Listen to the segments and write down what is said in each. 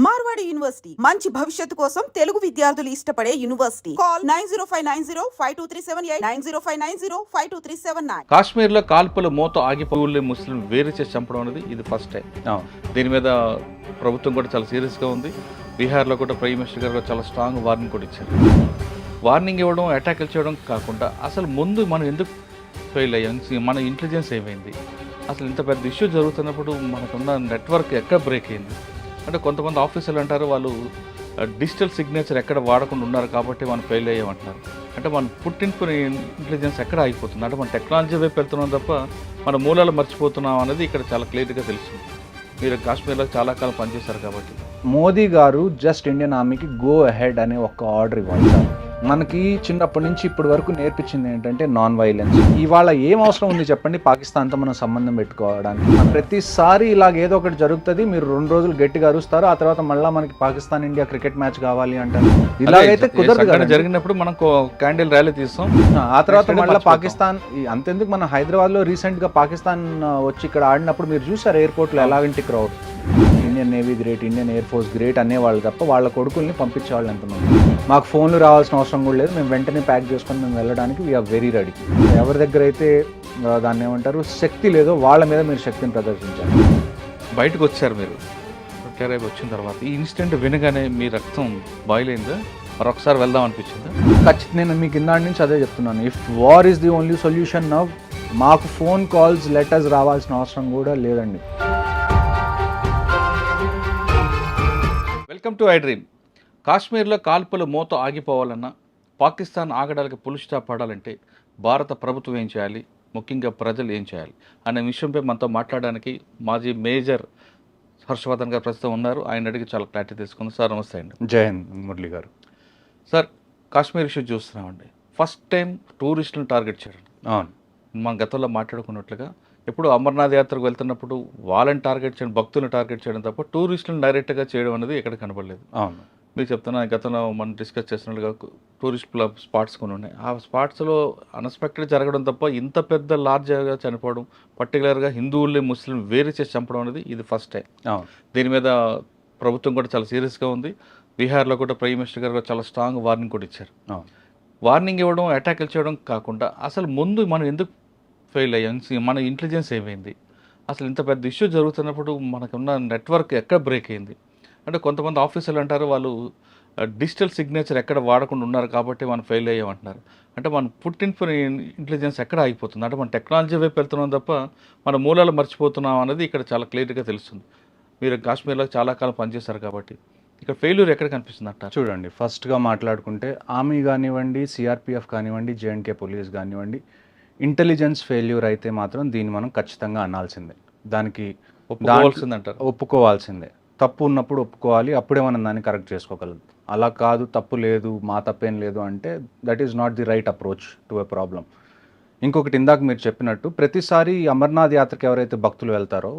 Marwadi university మంచి భవిష్యత్తు కోసం తెలుగు విద్యార్థులు ఇష్టపడే యూనివర్సిటీ. కాల్ 9059052378 9059052379. కాశ్మీర్లో కాల్పుల మోత ఆగిపోలే ముస్లిం వేరు చేసి చంపడం అనేది ఇది ఫస్ట్ టైం. దీని మీద ప్రభుత్వం కూడా చాలా సీరియస్గా ఉంది. బీహార్లో కూడా ప్రైమ్ మినిస్టర్ గారు చాలా స్ట్రాంగ్ వార్నింగ్ కూడా ఇచ్చారు. వార్నింగ్ ఇవ్వడం, అటాక్లు చేయడం కాకుండా అసలు ముందు మనం ఎందుకు ఫెయిల్ అయ్యాం, మన ఇంటెలిజెన్స్ ఏమైంది, అసలు ఇంత పెద్ద ఇష్యూ జరుగుతున్నప్పుడు మనకున్న నెట్వర్క్ ఎక్కడ బ్రేక్ అయింది అంటే కొంతమంది ఆఫీసర్లు అంటారు వాళ్ళు డిజిటల్ సిగ్నేచర్ ఎక్కడ వాడకుండా ఉన్నారు కాబట్టి మనం ఫెయిల్ అయ్యామంటున్నారు. అంటే మన పుట్టింపుని ఇంటెలిజెన్స్ ఎక్కడ ఆగిపోతుంది అంటే మన టెక్నాలజీ వైపు వెళ్తున్నాం తప్ప మన మూలాలు మర్చిపోతున్నాం అనేది ఇక్కడ చాలా క్లియర్గా తెలుస్తుంది. మీరు కాశ్మీర్లో చాలా కాలం పనిచేశారు కాబట్టి. మోదీ గారు జస్ట్ ఇండియన్ ఆర్మీకి గో అహెడ్ అనే ఒక ఆర్డర్ ఇవ్వాలి. మనకి చిన్నప్పటి నుంచి ఇప్పటి వరకు నేర్పించింది ఏంటంటే నాన్ వైలెన్స్. ఇవాళ ఏం అవసరం ఉంది చెప్పండి పాకిస్తాన్తో మనం సంబంధం పెట్టుకోవడానికి? ప్రతిసారి ఇలాగ ఏదో ఒకటి జరుగుతుంది, మీరు 2 రోజులు గట్టిగా అరుస్తారు, ఆ తర్వాత మళ్ళీ మనకి పాకిస్తాన్ ఇండియా క్రికెట్ మ్యాచ్ కావాలి అంటారు. ఇలాగైతే కుదరదు కదా. జరిగినప్పుడు మనం క్యాండిల్ ర్యాలీ తీస్తాం, ఆ తర్వాత మళ్ళీ పాకిస్తాన్. అంతెందుకు మన హైదరాబాద్లో రీసెంట్గా పాకిస్తాన్ వచ్చి ఇక్కడ ఆడినప్పుడు మీరు చూసారు ఎయిర్పోర్ట్లో ఎలాగంటి crowd. Indian navy great, Indian air force great అనేవాళ్ళు తప్ప వాళ్ళ కొడుకుల్ని పంపించేవాళ్ళు ఎంతమంది. మాకు ఫోన్లు రావాల్సిన అవసరం కూడా లేదు, మేము వెంటనే ప్యాక్ చేసుకొని మేము వెళ్ళడానికి వీఆర్ వెరీ రెడీ. ఎవరి దగ్గర అయితే దాన్ని ఏమంటారు శక్తి లేదో వాళ్ళ మీద మీరు శక్తిని ప్రదర్శించాలి. బయటకు వచ్చారు మీరు రిటైర్ అయిపోయి వచ్చిన తర్వాత ఈ ఇన్సిడెంట్ వినగానే మీ రక్తం బాయిల్ అయిందా, మరొకసారి వెళ్దాం అనిపించిందా? ఖచ్చితంగా నేను మీకు ఇందాటి నుంచి అదే చెప్తున్నాను. If war is the only solution now, మాకు ఫోన్ కాల్స్ లెటర్స్ రావాల్సిన అవసరం కూడా లేదండి. Welcome to I dream. కాశ్మీర్లో కాల్పుల మోత ఆగిపోవాలన్నా, పాకిస్తాన్ ఆగడాలకు పుల్ స్టాప్ పడాలంటే భారత ప్రభుత్వం ఏం చేయాలి, ముఖ్యంగా ప్రజలు ఏం చేయాలి అనే విషయంపై మనతో మాట్లాడడానికి మాజీ మేజర్ హర్షవర్ధన్ గారు ప్రస్తుతం ఉన్నారు. ఆయన అడిగి చాలా క్లారిటీ తీసుకుంది. సార్ నమస్తే అండి. జై హింద్ మురళి గారు. సార్ కాశ్మీర్ ఇష్యూ చూస్తున్నామండి, ఫస్ట్ టైం టూరిస్టులను టార్గెట్ చేయడం. అవును, మన గతంలో మాట్లాడుకున్నట్లుగా ఎప్పుడు అమర్నాథ్ యాత్రకు వెళ్తున్నప్పుడు వాళ్ళని టార్గెట్ చేయడం, భక్తులను టార్గెట్ చేయడం తప్ప టూరిస్టులను డైరెక్ట్గా చేయడం అనేది ఎక్కడ కనపడలేదు. అవును, మీరు చెప్తున్నా గతంలో మనం డిస్కస్ చేస్తున్నట్టుగా టూరిస్ట్ స్పాట్స్ కొన్ని ఉన్నాయి. ఆ స్పాట్స్లో అన్ఎక్స్పెక్టెడ్ జరగడం తప్ప ఇంత పెద్ద లార్జ్గా చనిపోవడం, పర్టికులర్గా హిందువుల్ని ముస్లిం వేరు చేసి చంపడం అనేది ఇది ఫస్ట్ టైం. దీని మీద ప్రభుత్వం కూడా చాలా సీరియస్గా ఉంది. బీహార్లో కూడా ప్రైమ్ మినిస్టర్ గారు చాలా స్ట్రాంగ్ వార్నింగ్ కూడా ఇచ్చారు. వార్నింగ్ ఇవ్వడం, అటాక్లు చేయడం కాకుండా అసలు ముందు మనం ఎందుకు ఫెయిల్ అయ్యాం, మన ఇంటెలిజెన్స్ ఏమైంది, అసలు ఇంత పెద్ద ఇష్యూ జరుగుతున్నప్పుడు మనకున్న నెట్వర్క్ ఎక్కడ బ్రేక్ అయింది అంటే కొంతమంది ఆఫీసర్లు అంటారు వాళ్ళు డిజిటల్ సిగ్నేచర్ ఎక్కడ వాడకుండా ఉన్నారు కాబట్టి మనం ఫెయిల్ అయ్యామంటున్నారు. అంటే మన పుట్టింపుని ఇంటెలిజెన్స్ ఎక్కడ ఆగిపోతుంది అంటే మన టెక్నాలజీ వైపు వెళ్తున్నాం తప్ప మన మూలాలు మర్చిపోతున్నాం అనేది ఇక్కడ చాలా క్లియర్గా తెలుస్తుంది. మీరు కాశ్మీర్లో చాలా కాలం పనిచేశారు కాబట్టి ఇక్కడ ఫెయిల్యూర్ ఎక్కడ కనిపిస్తుంది అంటారు? చూడండి, ఫస్ట్గా మాట్లాడుకుంటే ఆర్మీ కానివ్వండి, సిఆర్పిఎఫ్ కానివ్వండి, జేఎండ్కే పోలీస్ కానివ్వండి, ఇంటెలిజెన్స్ ఫెయిల్యూర్ అయితే మాత్రం దీన్ని మనం ఖచ్చితంగా అనాల్సిందే. దానికి ఒప్పుకోవాల్సిందే. తప్పు ఉన్నప్పుడు ఒప్పుకోవాలి, అప్పుడే మనం దాన్ని కరెక్ట్ చేసుకోగలం. అలా కాదు తప్పు లేదు, మా తప్పేం లేదు అంటే that is not the right approach to a problem. ఇంకొకటి ఇందాక మీరు చెప్పినట్టు ప్రతిసారి అమర్నాథ్ యాత్రకు ఎవరైతే భక్తులు వెళ్తారో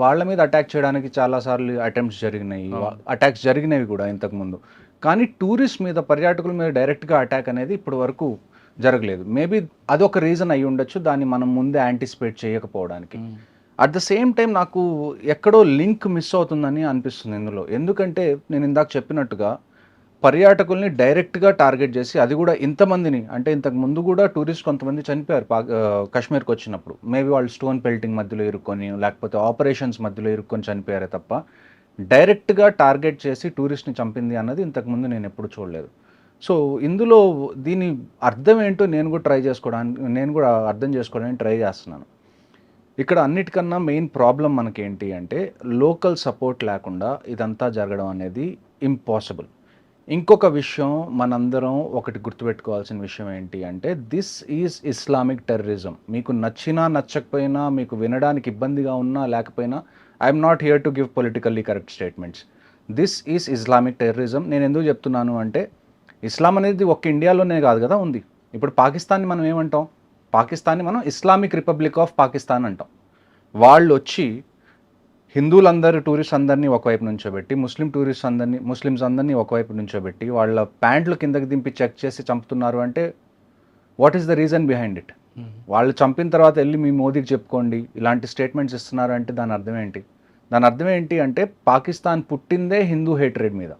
వాళ్ళ మీద అటాక్ చేయడానికి చాలాసార్లు అటాక్స్ జరిగినవి కూడా ఇంతకుముందు. కానీ టూరిస్ట్ మీద, పర్యాటకుల మీద డైరెక్ట్గా అటాక్ అనేది ఇప్పటి వరకు జరగలేదు. మేబీ అదొక రీజన్ అయి ఉండొచ్చు, దాన్ని మనం ముందే యాంటిసిపేట్ చేయకపోవడానికి. అట్ ద సేమ్ టైం నాకు ఎక్కడో లింక్ మిస్ అవుతుందని అనిపిస్తుంది ఇందులో. ఎందుకంటే నేను ఇందాక చెప్పినట్టుగా పర్యాటకుల్ని డైరెక్ట్గా టార్గెట్ చేసి, అది కూడా ఇంతమందిని, అంటే ఇంతకు ముందు కూడా టూరిస్ట్ కొంతమంది చనిపోయారు కాశ్మీర్కి వచ్చినప్పుడు. మేబీ వాళ్ళు స్టోన్ పెల్టింగ్ మధ్యలో ఇరుక్కొని, లేకపోతే ఆపరేషన్స్ మధ్యలో ఇరుక్కొని చనిపోయారే తప్ప డైరెక్ట్గా టార్గెట్ చేసి టూరిస్ట్ని చంపింది అన్నది ఇంతకుముందు నేను ఎప్పుడు చూడలేదు. సో ఇందులో దీని అర్థం ఏంటో నేను కూడా అర్థం చేసుకోవడానికి ట్రై చేస్తున్నాను. ఇక్కడ అన్నిటికన్నా మెయిన్ ప్రాబ్లం మనకేంటి అంటే లోకల్ సపోర్ట్ లేకుండా ఇదంతా జరగడం అనేది ఇంపాసిబుల్. ఇంకొక విషయం మనందరం ఒకటి గుర్తుపెట్టుకోవాల్సిన విషయం ఏంటి అంటే దిస్ ఈజ్ ఇస్లామిక్ టెర్రరిజం. మీకు నచ్చినా నచ్చకపోయినా, మీకు వినడానికి ఇబ్బందిగా ఉన్నా లేకపోయినా, I'm not here to give politically correct statements. This is Islamic terrorism. నేను ఎందుకు చెప్తున్నాను అంటే ఇస్లాం అనేది ఒక్క ఇండియాలోనే కాదు కదా ఉంది. ఇప్పుడు పాకిస్తాన్ని మనం ఏమంటాం? పాకిస్తాన్ని మనం ఇస్లామిక్ రిపబ్లిక్ ఆఫ్ పాకిస్తాన్ అంటాం. వాళ్ళు వచ్చి హిందువులందరూ టూరిస్ట్ అందరినీ ఒకవైపు నుంచోబెట్టి, ముస్లిమ్స్ అందరినీ ఒకవైపు నుంచోబెట్టి వాళ్ళ ప్యాంట్లు కిందకి దింపి చెక్ చేసి చంపుతున్నారు అంటే what is the reason behind it? వాళ్ళు చంపిన తర్వాత వెళ్ళి మీ మోదీకి చెప్పుకోండి ఇలాంటి స్టేట్మెంట్స్ ఇస్తున్నారు అంటే దాని అర్థం ఏంటి? దాని అర్థం ఏంటి అంటే పాకిస్తాన్ పుట్టిందే హిందూ హేట్రెడ్ మీద.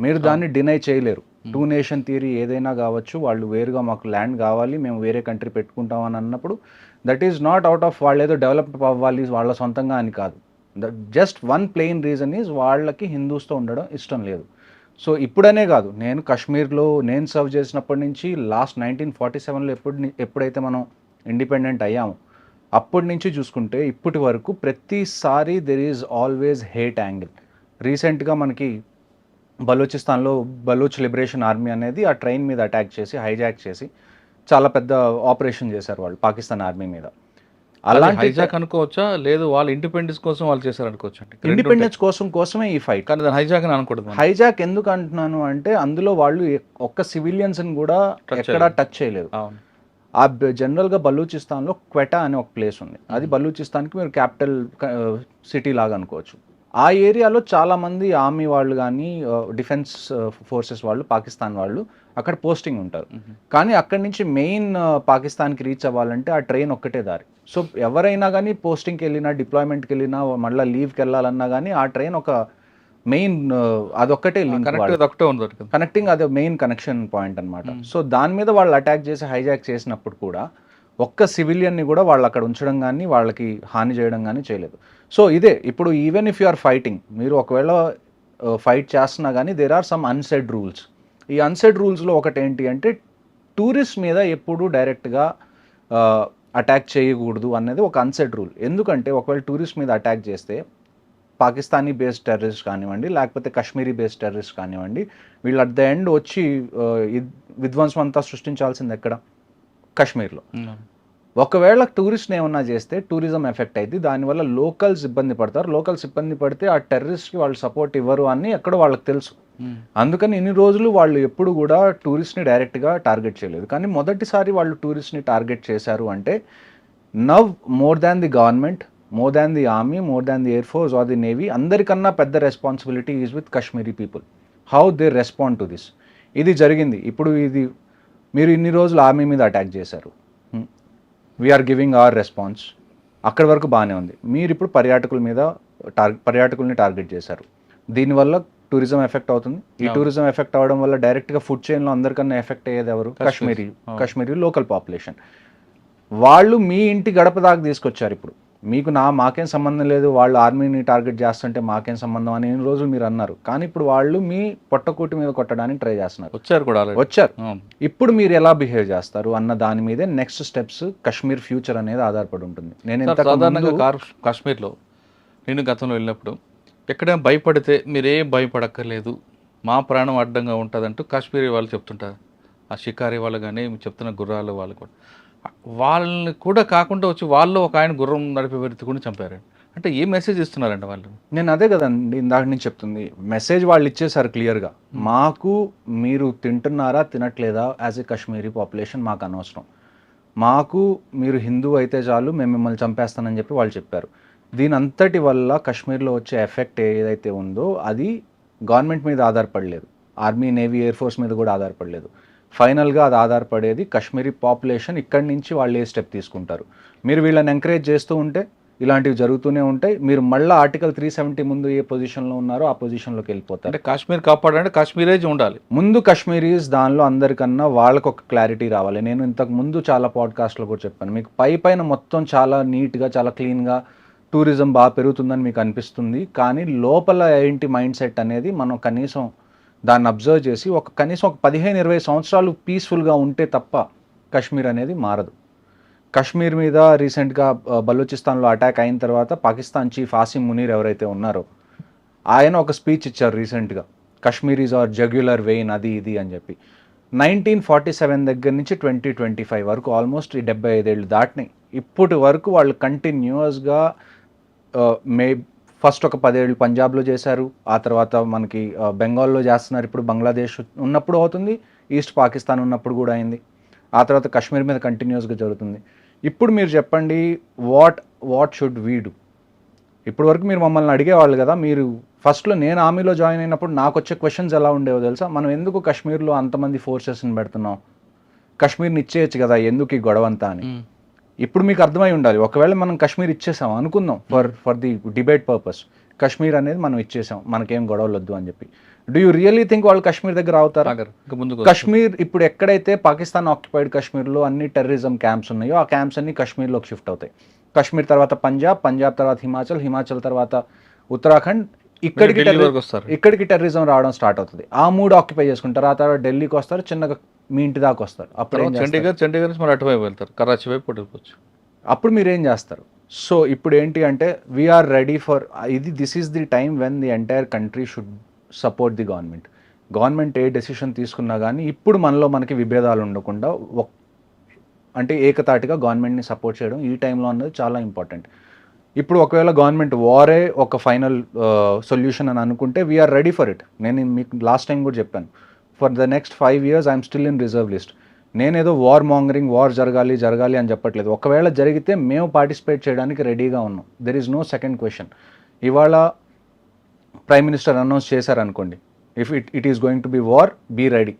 మీరు దాన్ని డినై చేయలేరు. 2 నేషన్ థియరీ ఏదైనా కావచ్చు, వాళ్ళు వేరుగా మాకు ల్యాండ్ కావాలి, మేము వేరే కంట్రీ పెట్టుకుంటాం అని అన్నప్పుడు that is not out of వాళ్ళు ఏదో డెవలప్ అవ్వాలి వాళ్ళ సొంతంగా అని కాదు. Just one plain reason is వాళ్ళకి హిందూస్తో ఉండడం ఇష్టం లేదు. సో ఇప్పుడనే కాదు, నేను కాశ్మీర్లో నేను సర్వ్ చేసినప్పటి నుంచి లాస్ట్ 1947లో ఎప్పుడైతే మనం ఇండిపెండెంట్ అయ్యాము అప్పటి నుంచి చూసుకుంటే ఇప్పటి వరకు ప్రతిసారి there is always hate angle. రీసెంట్గా మనకి బలూచిస్తాన్లో బలూచ్ లిబరేషన్ ఆర్మీ అనేది ఆ ట్రైన్ మీద అటాక్ చేసి హైజాక్ చేసి చాలా పెద్ద ఆపరేషన్ చేశారు వాళ్ళు పాకిస్తాన్ ఆర్మీ మీద. అలాంటి హైజాక్ అనుకోవచ్చా, లేదు వాళ్ళు ఇండిపెండెన్స్ కోసం వాళ్ళు చేశారు అనుకోవచ్చు అంటే ఇండిపెండెన్స్ కోసమే ఈ ఫైట్. కానీ దాని హైజాక్ అని అనకూడదు. హైజాక్ ఎందుకు అంటున్నాను అంటే అందులో వాళ్ళు ఒక్క సివిలియన్స్ని కూడా ఎక్కడా టచ్ చేయలేదు. ఆ జనరల్గా బలూచిస్తాన్లో క్వెటా అనే ఒక ప్లేస్ ఉంది, అది బలూచిస్తాన్కి మీరు క్యాపిటల్ సిటీ లాగా అనుకోవచ్చు. ఆ ఏరియాలో చాలామంది ఆర్మీ వాళ్ళు కానీ డిఫెన్స్ ఫోర్సెస్ వాళ్ళు పాకిస్తాన్ వాళ్ళు అక్కడ పోస్టింగ్ ఉంటారు. కానీ అక్కడి నుంచి మెయిన్ పాకిస్తాన్కి రీచ్ అవ్వాలంటే ఆ ట్రైన్ ఒక్కటే దారి. సో ఎవరైనా కానీ పోస్టింగ్కి వెళ్ళినా డిప్లాయ్మెంట్కి వెళ్ళినా మళ్ళీ లీవ్కి వెళ్ళాలన్నా కానీ ఆ ట్రైన్ ఒక మెయిన్ అదొక్కటే లింక్, కనెక్టింగ్, అదే మెయిన్ కనెక్షన్ పాయింట్ అనమాట. సో దాని మీద వాళ్ళు అటాక్ చేసి హైజాక్ చేసినప్పుడు కూడా ఒక్క సివిలియన్ని కూడా వాళ్ళు అక్కడ ఉంచడం కానీ వాళ్ళకి హాని చేయడం కానీ చేయలేదు. సో ఇదే ఇప్పుడు even if you are fighting, మీరు ఒకవేళ ఫైట్ చేస్తున్నా కానీ there are some unsaid rules. ఈ అన్సెడ్ రూల్స్లో ఒకటి ఏంటి అంటే టూరిస్ట్ మీద ఎప్పుడు డైరెక్ట్గా అటాక్ చేయకూడదు అనేది ఒక అన్సెడ్ రూల్. ఎందుకంటే ఒకవేళ టూరిస్ట్ మీద అటాక్ చేస్తే పాకిస్తానీ బేస్డ్ టెర్రరిస్ట్ కానివ్వండి లేకపోతే కాశ్మీరీ బేస్డ్ టెర్రరిస్ట్ కానివ్వండి, వీళ్ళు అట్ ద ఎండ్ వచ్చి విధ్వంసం అంతా సృష్టించాల్సింది ఎక్కడ? కాశ్మీర్లో. ఒకవేళ టూరిస్ట్ని ఏమన్నా చేస్తే టూరిజం ఎఫెక్ట్ అయింది, దానివల్ల లోకల్స్ ఇబ్బంది పడతారు. లోకల్స్ ఇబ్బంది పడితే ఆ టెర్రరిస్ట్కి వాళ్ళు సపోర్ట్ ఇవ్వరు అని ఎక్కడో వాళ్ళకి తెలుసు. అందుకని ఇన్ని రోజులు వాళ్ళు ఎప్పుడు కూడా టూరిస్ట్ని డైరెక్ట్గా టార్గెట్ చేయలేదు. కానీ మొదటిసారి వాళ్ళు టూరిస్ట్ని టార్గెట్ చేశారు అంటే now more than the government, more than the army, more than the air force or the navy, అందరికన్నా పెద్ద responsibility is with Kashmiri people. How they respond to this. ఇది జరిగింది. ఇప్పుడు ఇది మీరు ఇన్ని రోజులు ఆర్మీ మీద అటాక్ చేశారు, వీఆర్ గివింగ్ అవర్ రెస్పాన్స్, అక్కడి వరకు బాగానే ఉంది. మీరు ఇప్పుడు పర్యాటకుల్ని టార్గెట్ చేశారు, దీనివల్ల టూరిజం ఎఫెక్ట్ అవుతుంది. ఈ టూరిజం ఎఫెక్ట్ అవ్వడం వల్ల డైరెక్ట్గా ఫుడ్ చైన్లో అందరికన్నా ఎఫెక్ట్ అయ్యేది ఎవరు? Kashmiri local population. వాళ్ళు మీ ఇంటి గడప దాకా తీసుకొచ్చారు. ఇప్పుడు మీకు మాకేం సంబంధం లేదు, వాళ్ళు ఆర్మీని టార్గెట్ చేస్తుంటే మాకేం సంబంధం అని ఎన్ని రోజులు మీరు అన్నారు. కానీ ఇప్పుడు వాళ్ళు మీ పొట్టకూటి మీద కొట్టడానికి ట్రై చేస్తున్నారు. వచ్చారు. ఇప్పుడు మీరు ఎలా బిహేవ్ చేస్తారు అన్న దాని మీదే నెక్స్ట్ స్టెప్స్ కాశ్మీర్ ఫ్యూచర్ అనేది ఆధారపడి ఉంటుంది. నేను సాధారణంగా కాశ్మీర్లో నేను గతంలో వెళ్ళినప్పుడు ఎక్కడైనా భయపడితే మీరేం భయపడక్కర్లేదు, మా ప్రాణం అడ్డంగా ఉంటుందంటూ కాశ్మీరీ వాళ్ళు చెప్తుంటారు. ఆ షికారీ వాళ్ళు కానీ చెప్తున్న గుర్రాలు వాళ్ళు కూడా, వాళ్ళని కూడా కాకుండా వచ్చి వాళ్ళు ఒక ఆయన గుర్రం నడిపే వ్యక్తి కూడా చంపారు. అంటే ఏ మెసేజ్ ఇస్తున్నారండి వాళ్ళు? నేను అదే కదండి ఇందాక నుంచి చెప్తుంది. మెసేజ్ వాళ్ళు ఇచ్చేసారు క్లియర్గా, మాకు మీరు తింటున్నారా తినట్లేదా యాజ్ ఏ కాశ్మీరీ పాపులేషన్ మాకు అనవసరం, మాకు మీరు హిందూ అయితే చాలు, మేము మిమ్మల్ని చంపేస్తానని చెప్పి వాళ్ళు చెప్పారు. దీని అంతటి వల్ల కాశ్మీర్లో వచ్చే ఎఫెక్ట్ ఏదైతే ఉందో అది గవర్నమెంట్ మీద ఆధారపడలేదు, ఆర్మీ, నేవీ, ఎయిర్ ఫోర్స్ మీద కూడా ఆధారపడలేదు. ఫైనల్గా అది ఆధారపడేది కాశ్మీరీ పాపులేషన్. ఇక్కడి నుంచి వాళ్ళు ఏ స్టెప్ తీసుకుంటారు. మీరు వీళ్ళని ఎంకరేజ్ చేస్తూ ఉంటే ఇలాంటివి జరుగుతూనే ఉంటాయి. మీరు మళ్ళీ ఆర్టికల్ 370 ముందు ఏ పొజిషన్లో ఉన్నారో ఆ పొజిషన్లోకి వెళ్ళిపోతారు. అంటే కాశ్మీర్ కాపాడాలంటే కాశ్మీరేజ్ ఉండాలి ముందు. కాశ్మీరీస్ దానిలో అందరికన్నా వాళ్ళకు ఒక క్లారిటీ రావాలి. నేను ఇంతకు ముందు చాలా పాడ్కాస్ట్లో కూడా చెప్పాను, మీకు పైన మొత్తం చాలా నీట్గా చాలా క్లీన్గా టూరిజం బాగా పెరుగుతుందని మీకు అనిపిస్తుంది, కానీ లోపల ఏంటి మైండ్ సెట్ అనేది మనం కనీసం దాన్ని అబ్జర్వ్ చేసి కనీసం ఒక 15-20 సంవత్సరాలు పీస్ఫుల్గా ఉంటే తప్ప కాశ్మీర్ అనేది మారదు. కాశ్మీర్ మీద రీసెంట్గా బలూచిస్తాన్లో అటాక్ అయిన తర్వాత పాకిస్తాన్ చీఫ్ ఆసిమ్ మునీర్ ఎవరైతే ఉన్నారో ఆయన ఒక స్పీచ్ ఇచ్చారు రీసెంట్గా, కాశ్మీర్ ఈజ్ అవర్ జగ్యులర్ వెయిన్ అది ఇది అని చెప్పి. 1947 దగ్గర నుంచి 2025 వరకు ఆల్మోస్ట్ 75 ఏళ్ళు దాటినాయి. ఇప్పటి వరకు వాళ్ళు కంటిన్యూస్గా ఫస్ట్ ఒక 10 ఏళ్ళు పంజాబ్లో చేశారు, ఆ తర్వాత మనకి బెంగాల్లో చేస్తున్నారు, ఇప్పుడు బంగ్లాదేశ్ ఉన్నప్పుడు అవుతుంది, ఈస్ట్ పాకిస్తాన్ ఉన్నప్పుడు కూడా అయింది, ఆ తర్వాత కాశ్మీర్ మీద కంటిన్యూస్గా జరుగుతుంది. ఇప్పుడు మీరు చెప్పండి, వాట్ షుడ్ వీ డూ? ఇప్పటి వరకు మీరు మమ్మల్ని అడిగేవాళ్ళు కదా, మీరు ఫస్ట్లో నేను ఆర్మీలో జాయిన్ అయినప్పుడు నాకు వచ్చే క్వశ్చన్స్ ఎలా ఉండేవో తెలుసా? మనం ఎందుకు కాశ్మీర్లో అంతమంది ఫోర్సెస్ని పెడుతున్నాం, కాశ్మీర్ని ఇచ్చేయచ్చు కదా, ఎందుకు ఈ గొడవ అంతా అని. ఇప్పుడు మీకు అర్థమై ఉండాలి, ఒకవేళ మనం కాశ్మీర్ ఇచ్చేసాం అనుకుందాం for the debate purpose, Kashmir అనేది మనం ఇచ్చేసాం, మనకేం గొడవలు వద్దు అని చెప్పి. డూ యూ రియలీ థింక్ వాళ్ళు కశ్మీర్ దగ్గర అవుతారా? ఇంకా ముందుకు కశ్మీర్ ఇప్పుడు ఎక్కడైతే పాకిస్తాన్ ఆక్యుపైడ్ కశ్మీర్లో అన్ని టెర్రరిజం క్యాంప్స్ ఉన్నాయో ఆ క్యాంప్స్ అన్ని కశ్మీర్లోకి షిఫ్ట్ అవుతాయి. కశ్మీర్ తర్వాత పంజాబ్, పంజాబ్ తర్వాత హిమాచల్, హిమాచల్ తర్వాత ఉత్తరాఖండ్, ఇక్కడికి టెర్రరిజం రావడం స్టార్ట్ అవుతుంది. ఆ 3 ఆక్యుపై చేసుకుంటారు. ఆ తర్వాత ఢిల్లీకి వస్తారు, చిన్నగా మీ ఇంటి దాకా వస్తారు. అప్పుడు చండీగఢ్ నుంచి మరి అటువైపు వెళ్తారు, కరాచీ వైపు వెళ్ళిపోవచ్చు. అప్పుడు మీరు ఏం చేస్తారు? సో ఇప్పుడు ఏంటి అంటే వీఆర్ రెడీ ఫర్ ఇది. This is the time when the entire country should support the government. Government A decision తీసుకున్నా కానీ ఇప్పుడు మనకి విభేదాలు ఉండకుండా అంటే ఏకతాటిగా గవర్నమెంట్ని సపోర్ట్ చేయడం ఈ టైంలో అన్నది చాలా ఇంపార్టెంట్. ఇప్పుడు ఒకవేళ గవర్నమెంట్ వారే ఒక ఫైనల్ సొల్యూషన్ అని అనుకుంటే వీఆర్ రెడీ ఫర్ ఇట్. నేను మీకు లాస్ట్ టైం కూడా చెప్పాను, for the next 5 years I'm still in reserve list. నేనేదో వార్ జరగాలి అని చెప్పట్లేదు. ఒకవేళ జరిగితే మేము పార్టిసిపేట్ చేయడానికి రెడీగా ఉన్నాం. There is no second question. ఇవాళ ప్రైమ్ మినిస్టర్ అనౌన్స్ చేశారనుకోండి, if it is going to be war, be ready.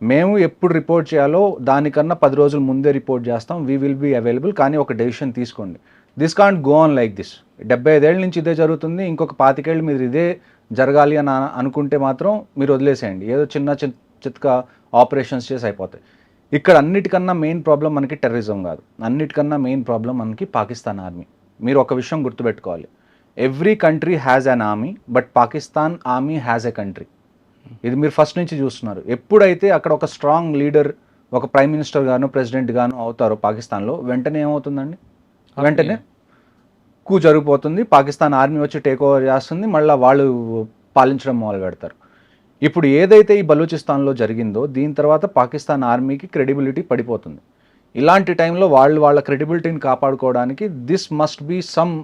మేము ఎప్పుడు రిపోర్ట్ చేయాలో దానికన్నా 10 రోజుల ముందే రిపోర్ట్ చేస్తాం. We will be available. కానీ ఒక డెసిషన్ తీసుకోండి. This can't go on like this. 75 ఏళ్ళ నుంచి ఇదే జరుగుతుంది, ఇంకొక 25 ఏళ్ళు మీరు ఇదే జరగాలి అని అనుకుంటే మాత్రం మీరు వదిలేసేయండి. ఏదో చిన్న ఆపరేషన్స్ చేసి అయిపోతాయి. ఇక్కడ అన్నిటికన్నా మెయిన్ ప్రాబ్లం మనకి టెర్రరిజం కాదు, అన్నిటికన్నా మెయిన్ ప్రాబ్లం మనకి పాకిస్తాన్ ఆర్మీ. మీరు ఒక విషయం గుర్తుపెట్టుకోవాలి, every country has an army, but Pakistan army has a country. ఇది మీరు ఫస్ట్ నుంచి చూస్తున్నారు. ఎప్పుడైతే అక్కడ ఒక స్ట్రాంగ్ లీడర్, ఒక ప్రైమ్ మినిస్టర్ గాను ప్రెసిడెంట్ గాను అవుతారో పాకిస్తాన్లో, వెంటనే ఏమవుతుందండి? వెంటనే జరిగిపోతుంది. పాకిస్తాన్ ఆర్మీ వచ్చి టేక్ ఓవర్ చేస్తుంది, మళ్ళీ వాళ్ళు పాలించడం మొదలు పెడతారు. ఇప్పుడు ఏదైతే ఈ బలూచిస్తాన్లో జరిగిందో దీని తర్వాత పాకిస్తాన్ ఆర్మీకి క్రెడిబిలిటీ పడిపోతుంది. ఇలాంటి టైంలో వాళ్ళ క్రెడిబిలిటీని కాపాడుకోవడానికి దిస్ మస్ట్ బీ సమ్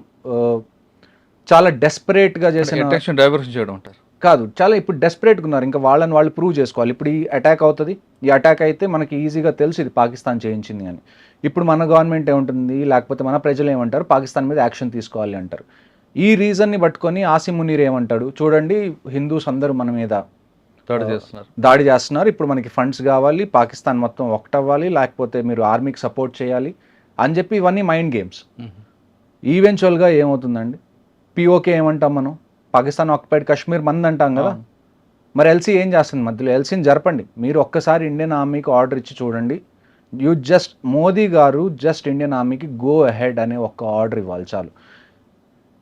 చాలా డెస్పరేట్గా చేసిన డైవర్షన్ చేయడం అంటారు కాదు, చాలా ఇప్పుడు డెస్పరేట్గా ఉన్నారు. ఇంకా వాళ్ళని వాళ్ళు ప్రూవ్ చేసుకోవాలి. ఇప్పుడు ఈ అటాక్ అవుతుంది, ఈ అటాక్ అయితే మనకి ఈజీగా తెలుసు ఇది పాకిస్తాన్ చేయించింది అని. ఇప్పుడు మన గవర్నమెంట్ ఏముంటుంది, లేకపోతే మన ప్రజలు ఏమంటారు, పాకిస్తాన్ మీద యాక్షన్ తీసుకోవాలి అంటారు. ఈ రీజన్ని పట్టుకొని ఆసిమ్ మునీర్ ఏమంటాడు, చూడండి హిందూస్ అందరూ మన మీద దాడి చేస్తున్నారు, ఇప్పుడు మనకి ఫండ్స్ కావాలి, పాకిస్తాన్ మొత్తం ఒకటవ్వాలి, లేకపోతే మీరు ఆర్మీకి సపోర్ట్ చేయాలి అని చెప్పి ఇవన్నీ మైండ్ గేమ్స్. ఈవెన్చువల్గా ఏమవుతుందండి, పిఓకే ఏమంటాం మనం, పాకిస్తాన్ ఆక్యుపైడ్ కశ్మీర్ మంది అంటాం కదా. మరి ఎల్సీ ఏం చేస్తుంది మధ్యలో? ఎల్సీని జరపండి. మీరు ఒక్కసారి ఇండియన్ ఆర్మీకి ఆర్డర్ ఇచ్చి చూడండి. మోదీ గారు జస్ట్ ఇండియన్ ఆర్మీకి గో అహెడ్ అనే ఒక్క ఆర్డర్ ఇవ్వాలి చాలు.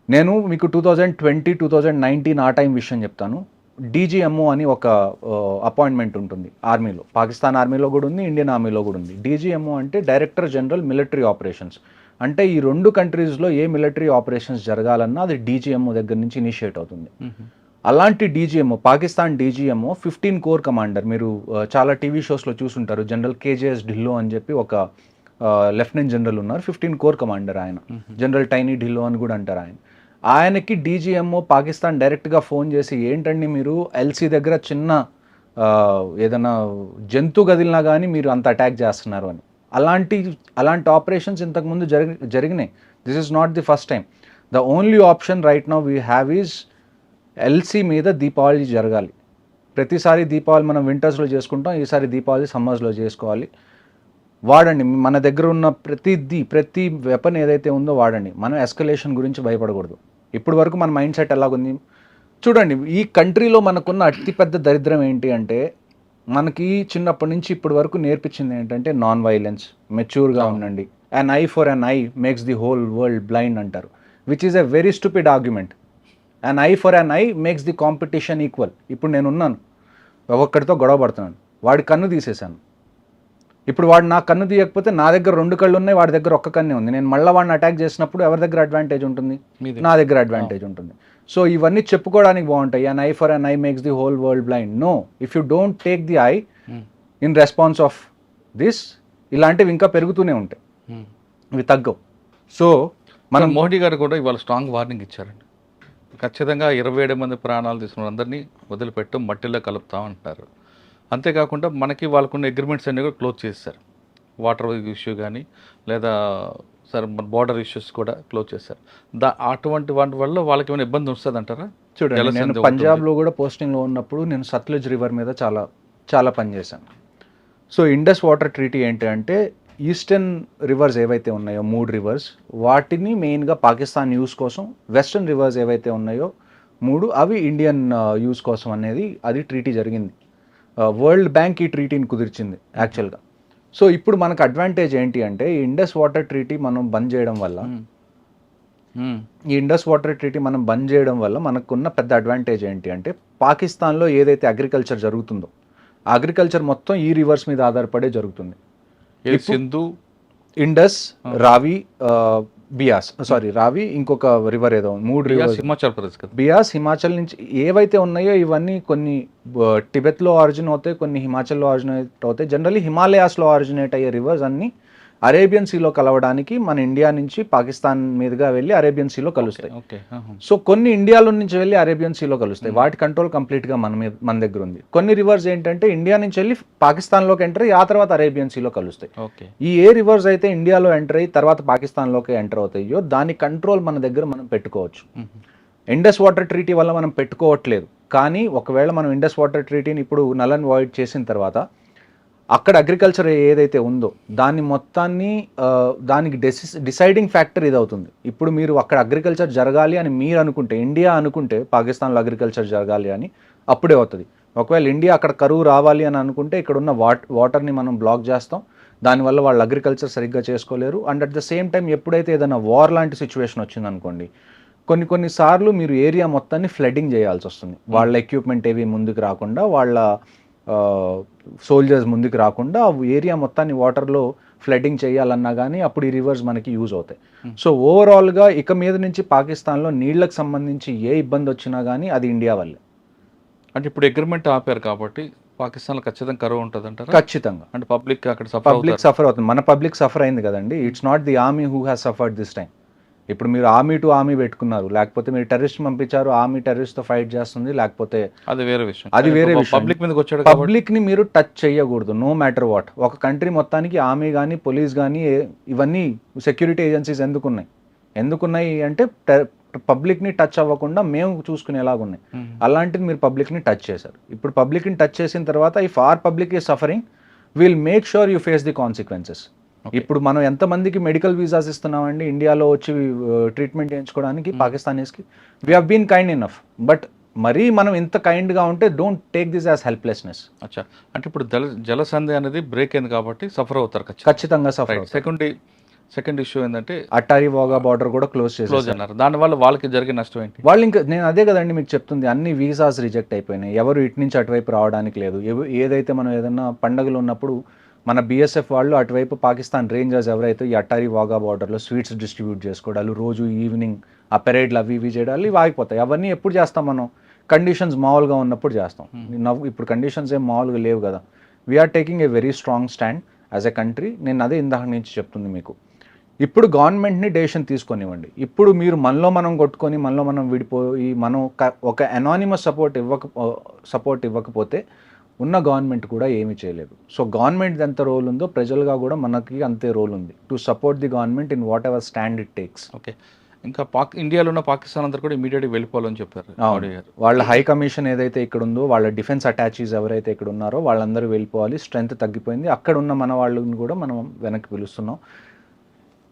నేను మీకు 2020, 2019 ఆ టైం విషయం చెప్తాను. డీజీఎంఓ అని ఒక అపాయింట్మెంట్ ఉంటుంది ఆర్మీలో, పాకిస్తాన్ ఆర్మీలో కూడా ఉంది, ఇండియన్ ఆర్మీలో కూడా ఉంది. డీజీఎంఓ అంటే డైరెక్టర్ జనరల్ మిలిటరీ ఆపరేషన్స్. అంటే ఈ 2 కంట్రీస్లో ఏ మిలిటరీ ఆపరేషన్స్ జరగాలన్నా అది డీజీఎంఓ దగ్గర నుంచి ఇనిషియేట్ అవుతుంది. అలాంటి DGMO, Pakistan DGMO 15 core commander. మీరు చాలా టీవీ షోస్లో చూసుంటారు. జనరల్ కేజేఎస్ ఢిల్లో అని చెప్పి ఒక లెఫ్టినెంట్ జనరల్ ఉన్నారు, 15 కోర్ కమాండర్ ఆయన. జనరల్ టైనీ ఢిల్లో అని కూడా అంటారు ఆయన. ఆయనకి డీజీఎంఓ పాకిస్తాన్ డైరెక్ట్గా ఫోన్ చేసి, ఏంటండి మీరు ఎల్సీ దగ్గర చిన్న ఏదైనా జంతు గదిలినా కానీ మీరు అంత అటాక్ చేస్తున్నారు అని. అలాంటి ఆపరేషన్స్ ఇంతకుముందు జరిగినాయి. This is not the first time. The only option right now we have is LC మీద దీపావళి జరగాలి. ప్రతిసారి దీపావళి మనం వింటర్స్లో చేసుకుంటాం, ఈసారి దీపావళి సమ్మర్స్లో చేసుకోవాలి. వాడండి, మన దగ్గర ఉన్న ప్రతి వెపన్ ఏదైతే ఉందో వాడండి. మనం ఎస్కలేషన్ గురించి భయపడకూడదు. ఇప్పటి వరకు మన మైండ్ సెట్ ఎలాగుంది చూడండి. ఈ కంట్రీలో మనకున్న అతిపెద్ద దరిద్రం ఏంటి అంటే, మనకి చిన్నప్పటి నుంచి ఇప్పటి వరకు నేర్పించింది ఏంటంటే నాన్ వైలెన్స్, మెచ్యూర్గా ఉండండి. An eye for an eye makes the whole world blind అంటారు, which is a very stupid argument. An eye for an eye makes the competition equal. ఇప్పుడు నేను ఉన్నాను, ఒక్కడితో గొడవ పడుతున్నాను, వాడి కన్ను తీసేశాను. ఇప్పుడు వాడు నా కన్ను తీయకపోతే నా దగ్గర 2 కళ్ళు ఉన్నాయి, వాడి దగ్గర ఒక్క కన్నే ఉంది. నేను మళ్ళీ వాడిని అటాక్ చేసినప్పుడు ఎవరి దగ్గర అడ్వాంటేజ్ ఉంటుంది? నా దగ్గర అడ్వాంటేజ్ ఉంటుంది. సో ఇవన్నీ చెప్పుకోవడానికి బాగుంటాయి. An eye for an eye makes the whole world blind. No, if you don't take the eye in response of this, ఇలాంటివి ఇంకా పెరుగుతూనే ఉంటాయి, ఇవి తగ్గవు. సో మనం మోడీ గారు కూడా ఇవాళ స్ట్రాంగ్ వార్నింగ్ ఇచ్చారండి. ఖచ్చితంగా 27 మంది ప్రాణాలు తీసుకున్న అందరినీ వదిలిపెట్టు, మట్టిలో కలుపుతాం అంటారు. అంతేకాకుండా మనకి వాళ్ళకున్న అగ్రిమెంట్స్ అన్నీ కూడా క్లోజ్ చేశారు. వాటర్ ఇష్యూ కానీ లేదా సరే బోర్డర్ ఇష్యూస్ కూడా క్లోజ్ చేశారు. అటువంటి వాటి వల్ల వాళ్ళకి ఏమైనా ఇబ్బంది వస్తుంది అంటారా? చూడండి, నేను పంజాబ్లో కూడా పోస్టింగ్లో ఉన్నప్పుడు నేను సత్లజ్ రివర్ మీద చాలా పనిచేశాను. సో ఇండస్ వాటర్ ట్రీటీ ఏంటి అంటే, ఈస్టర్న్ రివర్స్ ఏవైతే ఉన్నాయో 3 రివర్స్ వాటిని మెయిన్గా పాకిస్తాన్ యూస్ కోసం, వెస్టర్న్ రివర్స్ ఏవైతే ఉన్నాయో 3 అవి ఇండియన్ యూస్ కోసం అనేది అది ట్రీటీ జరిగింది. వరల్డ్ బ్యాంక్ ఈ ట్రీటీని కుదిర్చింది యాక్చువల్గా. సో ఇప్పుడు మనకు అడ్వాంటేజ్ ఏంటి అంటే ఈ ఇండస్ వాటర్ ట్రీటీ మనం బంద్ చేయడం వల్ల, మనకున్న పెద్ద అడ్వాంటేజ్ ఏంటి అంటే పాకిస్తాన్లో ఏదైతే అగ్రికల్చర్ జరుగుతుందో అగ్రికల్చర్ మొత్తం ఈ రివర్స్ మీద ఆధారపడే జరుగుతుంది. సింధు, ఇండస్, రావి, రావి, ఇంకొక రివర్ ఏదో 3 రివర్స్, హిమాచల్ ప్రదేశ్ కదా, బియాస్, హిమాచల్ నుంచి ఏవైతే ఉన్నాయో ఇవన్నీ కొన్ని టిబెత్లో ఆరిజిన్ అవుతాయి, కొన్ని హిమాచల్లో ఆరిజినేట్ అవుతాయి. జనరల్లీ హిమాలయాస్లో ఆరిజినేట్ అయ్యే రివర్స్ అన్నీ అరేబియన్ సీలో కలవడానికి మన ఇండియా నుంచి పాకిస్తాన్ మీదుగా వెళ్ళి అరేబియన్ సీలో కలుస్తాయి. సో కొన్ని ఇండియాలో నుంచి వెళ్ళి అరేబియన్ సీలో కలుస్తాయి. వాటి కంట్రోల్ కంప్లీట్గా మన దగ్గర ఉంది. కొన్ని రివర్స్ ఏంటంటే ఇండియా నుంచి వెళ్ళి పాకిస్తాన్లోకి ఎంటర్ అయ్యి ఆ తర్వాత అరేబియన్ సీలో కలుస్తాయి. ఈ ఏ రివర్స్ అయితే ఇండియాలో ఎంటర్ అయ్యి తర్వాత పాకిస్తాన్లోకి ఎంటర్ అవుతాయో దాని కంట్రోల్ మన దగ్గర మనం పెట్టుకోవచ్చు. ఇండస్ వాటర్ ట్రీటీ వల్ల మనం పెట్టుకోవట్లేదు, కానీ ఒకవేళ మనం ఇండస్ వాటర్ ట్రీటీని ఇప్పుడు నల్ అండ్ వాయిడ్ చేసిన తర్వాత అక్కడ అగ్రికల్చర్ ఏదైతే ఉందో దాన్ని మొత్తాన్ని దానికి డిసైడింగ్ ఫ్యాక్టర్ ఇది అవుతుంది. ఇప్పుడు మీరు అక్కడ అగ్రికల్చర్ జరగాలి అని మీరు అనుకుంటే, ఇండియా అనుకుంటే పాకిస్తాన్లో అగ్రికల్చర్ జరగాలి అని అప్పుడే అవుతుంది. ఒకవేళ ఇండియా అక్కడ కరువు రావాలి అని అనుకుంటే ఇక్కడ ఉన్న వాటర్ని మనం బ్లాక్ చేస్తాం, దానివల్ల వాళ్ళు అగ్రికల్చర్ సరిగ్గా చేసుకోలేరు. And at the same time ఎప్పుడైతే ఏదైనా వార్ లాంటి సిచ్యువేషన్ వచ్చిందనుకోండి, కొన్నిసార్లు మీరు ఏరియా మొత్తాన్ని ఫ్లడ్డింగ్ చేయాల్సి వస్తుంది. వాళ్ళ ఎక్విప్మెంట్ ఏవి ముందుకు రాకుండా, వాళ్ళ సోల్జర్స్ ముందుకు రాకుండా ఏరియా మొత్తాన్ని వాటర్లో ఫ్లడ్డింగ్ చేయాలన్నా కానీ అప్పుడు ఈ రివర్స్ మనకి యూజ్ అవుతాయి. సో ఓవరాల్గా ఇక మీద నుంచి పాకిస్తాన్లో నీళ్లకు సంబంధించి ఏ ఇబ్బంది వచ్చినా కానీ అది ఇండియా వల్లే. అంటే ఇప్పుడు అగ్రిమెంట్ ఆపారు కాబట్టి పాకిస్తాన్లో ఖచ్చితంగా కరువు ఉంటుంది అంటారు. ఖచ్చితంగా. అంటే పబ్లిక్ అక్కడ సఫర్ అవుతుంది. మన పబ్లిక్ సఫర్ అయింది కదండి. It's not the army who has suffered this time. ఇప్పుడు మీరు ఆర్మీ టు ఆర్మీ పెట్టుకున్నారు, లేకపోతే మీరు టెర్రరిస్ట్ పంపించారు, ఆర్మీ టెర్రరిస్ట్తో ఫైట్ చేస్తుంది, లేకపోతే అది వేరే విషయం. పబ్లిక్ మీదకి వచ్చాడు. పబ్లిక్ని మీరు టచ్ చేయకూడదు, నో మ్యాటర్ వాట్. ఒక కంట్రీ మొత్తానికి ఆర్మీ కానీ పోలీస్ కానీ ఇవన్నీ సెక్యూరిటీ ఏజెన్సీస్ ఎందుకున్నాయి అంటే పబ్లిక్ని టచ్ అవ్వకుండా మేము చూసుకునేలాగున్నాయి. అలాంటిది మీరు పబ్లిక్ని టచ్ చేశారు. ఇప్పుడు పబ్లిక్ని టచ్ చేసిన తర్వాత if our public is suffering will make sure you face the consequences. ఇప్పుడు మనం ఎంతమందికి మెడికల్ వీసాస్ ఇస్తున్నామండి ఇండియాలో వచ్చి ట్రీట్మెంట్ చేయించుకోవడానికి పాకిస్తానీస్కి. We have been kind enough, but మరీ మనం ఇంత కైండ్గా ఉంటే don't take this as helplessness. అచ్చా, అంటే ఇప్పుడు జలసంధి అనేది బ్రేక్ అయింది కాబట్టి సఫర్ అవుతారు ఖచ్చితంగా సఫర్. సెకండ్ ఇష్యూ ఏంటంటే అట్టారీ వాగా బార్డర్ కూడా క్లోజ్ అన్నారు. దానివల్ల వాళ్ళకి జరిగే నష్టం ఏంటి? వాళ్ళు ఇంకా నేను అదే కదండి మీకు చెప్తుంది, అన్ని వీసాస్ రిజెక్ట్ అయిపోయినాయి. ఎవరు ఇటు నుంచి అటువైపు రావడానికి లేదు. ఏదైతే మనం ఏదైనా పండుగలు ఉన్నప్పుడు మన బీఎస్ఎఫ్ వాళ్ళు అటువైపు పాకిస్తాన్ రేంజర్స్ ఎవరైతే ఈ అట్టారీ వాగా బార్డర్లో స్వీట్స్ డిస్ట్రిబ్యూట్ చేసుకోవడాలు, రోజు ఈవినింగ్ ఆ పెరేడ్లు అవి ఇవి చేయడాలు ఇవి ఆగిపోతాయి. అవన్నీ ఎప్పుడు చేస్తాం మనం? కండిషన్స్ మామూలుగా ఉన్నప్పుడు చేస్తాం. ఇప్పుడు కండిషన్స్ ఏం మామూలుగా లేవు కదా. We're taking a very strong stand as a country. నేను అదే ఇందాక నుంచి చెప్తుంది మీకు. ఇప్పుడు గవర్నమెంట్ని డెసిషన్ తీసుకొనివ్వండి. ఇప్పుడు మీరు మనం కొట్టుకొని మనం విడిపోయి మనం ఒక అనానిమస్ సపోర్ట్ ఇవ్వకపోతే ఉన్న గవర్నమెంట్ కూడా ఏమీ చేయలేదు. సో గవర్నమెంట్ ఎంత రోల్ ఉందో ప్రజలుగా కూడా మనకి అంతే రోల్ ఉంది to support the government in what ever stand it takes. Okay, ఇంకా ఇండియాలో ఉన్న పాకిస్తాన్ అందరూ కూడా ఇమీడియట్గా వెళ్ళిపోవాలని చెప్పారు. వాళ్ళ హై కమిషన్ ఏదైతే ఇక్కడ ఉందో, వాళ్ళ డిఫెన్స్ అటాచీస్ ఎవరైతే ఇక్కడ ఉన్నారో వాళ్ళందరూ వెళ్ళిపోవాలి. స్ట్రెంత్ తగ్గిపోయింది. అక్కడ ఉన్న మన వాళ్ళని కూడా మనం వెనక్కి పిలుస్తున్నాం.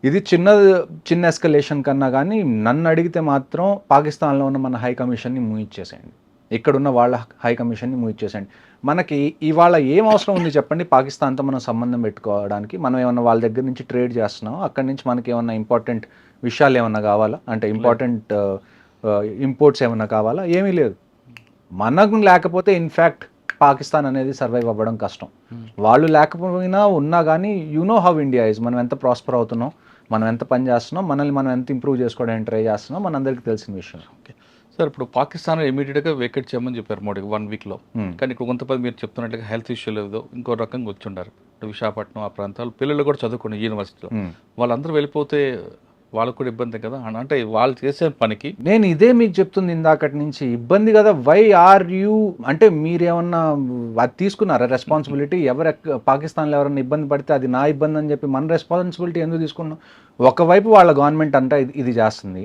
ఇది చిన్న ఎస్కలేషన్ కన్నా కానీ నన్ను అడిగితే మాత్రం పాకిస్తాన్లో ఉన్న మన హై కమిషన్ని ముగిచ్చేసేయండి, ఇక్కడున్న వాళ్ళ హై కమిషన్ని ముగిచ్చేసేయండి. మనకి ఇవాళ ఏం అవసరం ఉంది చెప్పండి పాకిస్తాన్తో మనం సంబంధం పెట్టుకోవడానికి? మనం ఏమన్నా వాళ్ళ దగ్గర నుంచి ట్రేడ్ చేస్తున్నాం, అక్కడి నుంచి మనకి ఏమన్నా ఇంపార్టెంట్ విషయాలు ఏమన్నా కావాలా? అంటే ఇంపార్టెంట్ ఇంపోర్ట్స్ ఏమన్నా కావాలా? ఏమీ లేదు. మనకు లేకపోతే ఇన్ఫ్యాక్ట్ పాకిస్తాన్ అనేది సర్వైవ్ అవ్వడం కష్టం. వాళ్ళు లేకపోయినా ఉన్నా కానీ you know how India is. మనం ఎంత ప్రాస్పర్ అవుతున్నాం, మనం ఎంత పని చేస్తున్నాం, మనల్ని మనం ఎంత ఇంప్రూవ్ చేసుకోవడానికి ట్రై చేస్తున్నాం, మనందరికీ తెలిసిన విషయం. ఓకే సార్, ఇప్పుడు పాకిస్తాన్ ఇమీడియట్గా వేకెట్ చేయమని చెప్పారు మోడీ 1 వీక్లో. కానీ ఇక్కడ కొంతమంది మీరు చెప్తున్నట్టుగా హెల్త్ ఇష్యూ లేదు, ఇంకో రకంగా వచ్చి ఉండారు. విశాఖపట్నం ఆ ప్రాంతాలు పిల్లలు కూడా చదువుకున్నారు యూనివర్సిటీలో. వాళ్ళందరూ వెళ్ళిపోతే వాళ్ళకు కూడా ఇబ్బంది కదా. అంటే వాళ్ళు చేసే పనికి నేను ఇదే మీకు చెప్తుంది ఇందాకటి నుంచి, ఇబ్బంది కదా. వై ఆర్ యూ అంటే మీరేమన్నా అది తీసుకున్నారా రెస్పాన్సిబిలిటీ? పాకిస్తాన్లో ఎవరైనా ఇబ్బంది పడితే అది నా ఇబ్బంది అని చెప్పి మన రెస్పాన్సిబిలిటీ ఎందుకు తీసుకున్నాం? ఒకవైపు వాళ్ళ గవర్నమెంట్ అంతా ఇది చేస్తుంది,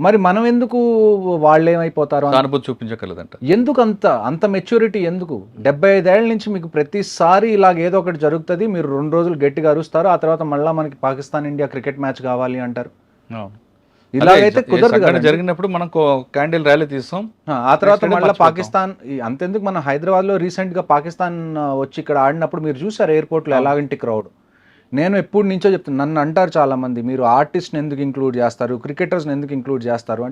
మరి మనం ఎందుకు వాళ్ళు ఏమైపోతారు సానుభూతి చూపించగలదంట. ఎందుకు అంత మెచ్యూరిటీ ఎందుకు? 75 ఏళ్ల నుంచి మీకు ప్రతిసారి ఇలాగ ఏదో ఒకటి జరుగుతుంది, మీరు 2 రోజులు గట్టిగా అరుస్తారు, ఆ తర్వాత మళ్ళీ మనకి పాకిస్తాన్ ఇండియా క్రికెట్ మ్యాచ్ కావాలి అంటారు. ఇలాగైతే కుదరదు కదా. జరిగినప్పుడు మనం క్యాండిల్ ర్యాలీ తీస్తాం, ఆ తర్వాత మళ్ళీ పాకిస్తాన్ అంతెందుకు, మన హైదరాబాద్లో రీసెంట్గా పాకిస్తాన్ వచ్చి ఇక్కడ ఆడినప్పుడు మీరు చూసారు ఎయిర్పోర్ట్లో ఎలాగంటి క్రౌడ్. నేను ఎప్పటి నుంచో చెప్తాను, నన్ను అంటారు చాలామంది, మీరు ఆర్టిస్ట్ని ఎందుకు ఇంక్లూడ్ చేస్తారు, క్రికెటర్స్ని ఎందుకు ఇంక్లూడ్ చేస్తారు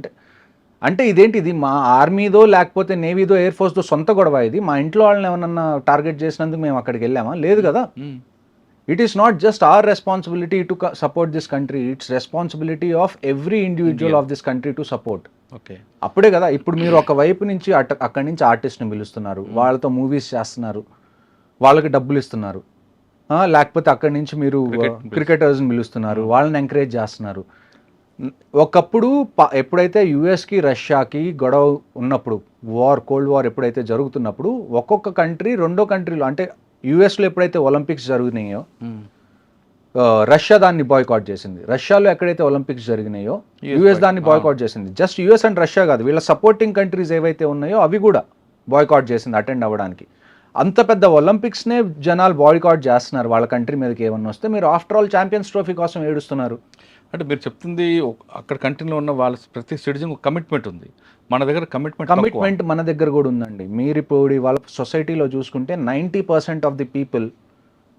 అంటే ఇదేంటి, ఇది మా ఆర్మీదో లేకపోతే నేవీదో ఎయిర్ ఫోర్స్దో సొంత గొడవ, ఇది మా ఇంట్లో వాళ్ళని ఏమన్నా టార్గెట్ చేసినందుకు మేము అక్కడికి వెళ్ళామా? లేదు కదా. It is not just our responsibility to support this country, it's responsibility of every individual of this country to support. Okay, అప్పుడే కదా. ఇప్పుడు మీరు ఒక వైపు నుంచి అక్కడి నుంచి ఆర్టిస్ట్ని పిలుస్తున్నారు, వాళ్ళతో మూవీస్ చేస్తున్నారు, వాళ్ళకి డబ్బులు ఇస్తున్నారు, లేకపోతే అక్కడి నుంచి మీరు క్రికెటర్స్ని పిలుస్తున్నారు, వాళ్ళని ఎంకరేజ్ చేస్తున్నారు. ఒకప్పుడు ఎప్పుడైతే యుఎస్కి రష్యాకి గొడవ ఉన్నప్పుడు, కోల్డ్ వార్ ఎప్పుడైతే జరుగుతున్నప్పుడు, ఒక్కొక్క కంట్రీ రెండో కంట్రీలో, అంటే యుఎస్లో ఎప్పుడైతే ఒలింపిక్స్ జరిగినాయో రష్యా దాన్ని బాయ్కాట్ చేసింది, రష్యాలో ఎక్కడైతే ఒలింపిక్స్ జరిగినాయో యుఎస్ దాన్ని బాయ్కాట్ చేసింది. జస్ట్ యుఎస్ అండ్ రష్యా కాదు, వీళ్ళ సపోర్టింగ్ కంట్రీస్ ఏవైతే ఉన్నాయో అవి కూడా బాయ్కాట్ చేసింది అటెండ్ అవ్వడానికి. అంత పెద్ద ఒలింపిక్స్నే జనాలు బాయ్కాట్ చేస్తున్నారు వాళ్ళ కంట్రీ మీదకి ఏమన్నా వస్తే. మీరు ఆఫ్టర్ ఆల్ ఛాంపియన్స్ ట్రోఫీ కోసం ఏడుస్తున్నారు. అంటే మీరు చెప్తుంది అక్కడ కంట్రీలో ఉన్న వాళ్ళ ప్రతి సిటిజన్ కమిట్మెంట్ ఉంది, మన దగ్గర కమిట్మెంట్ మన దగ్గర కూడా ఉందండి. మీరు ఇప్పుడు వాళ్ళ సొసైటీలో చూసుకుంటే 90% of the people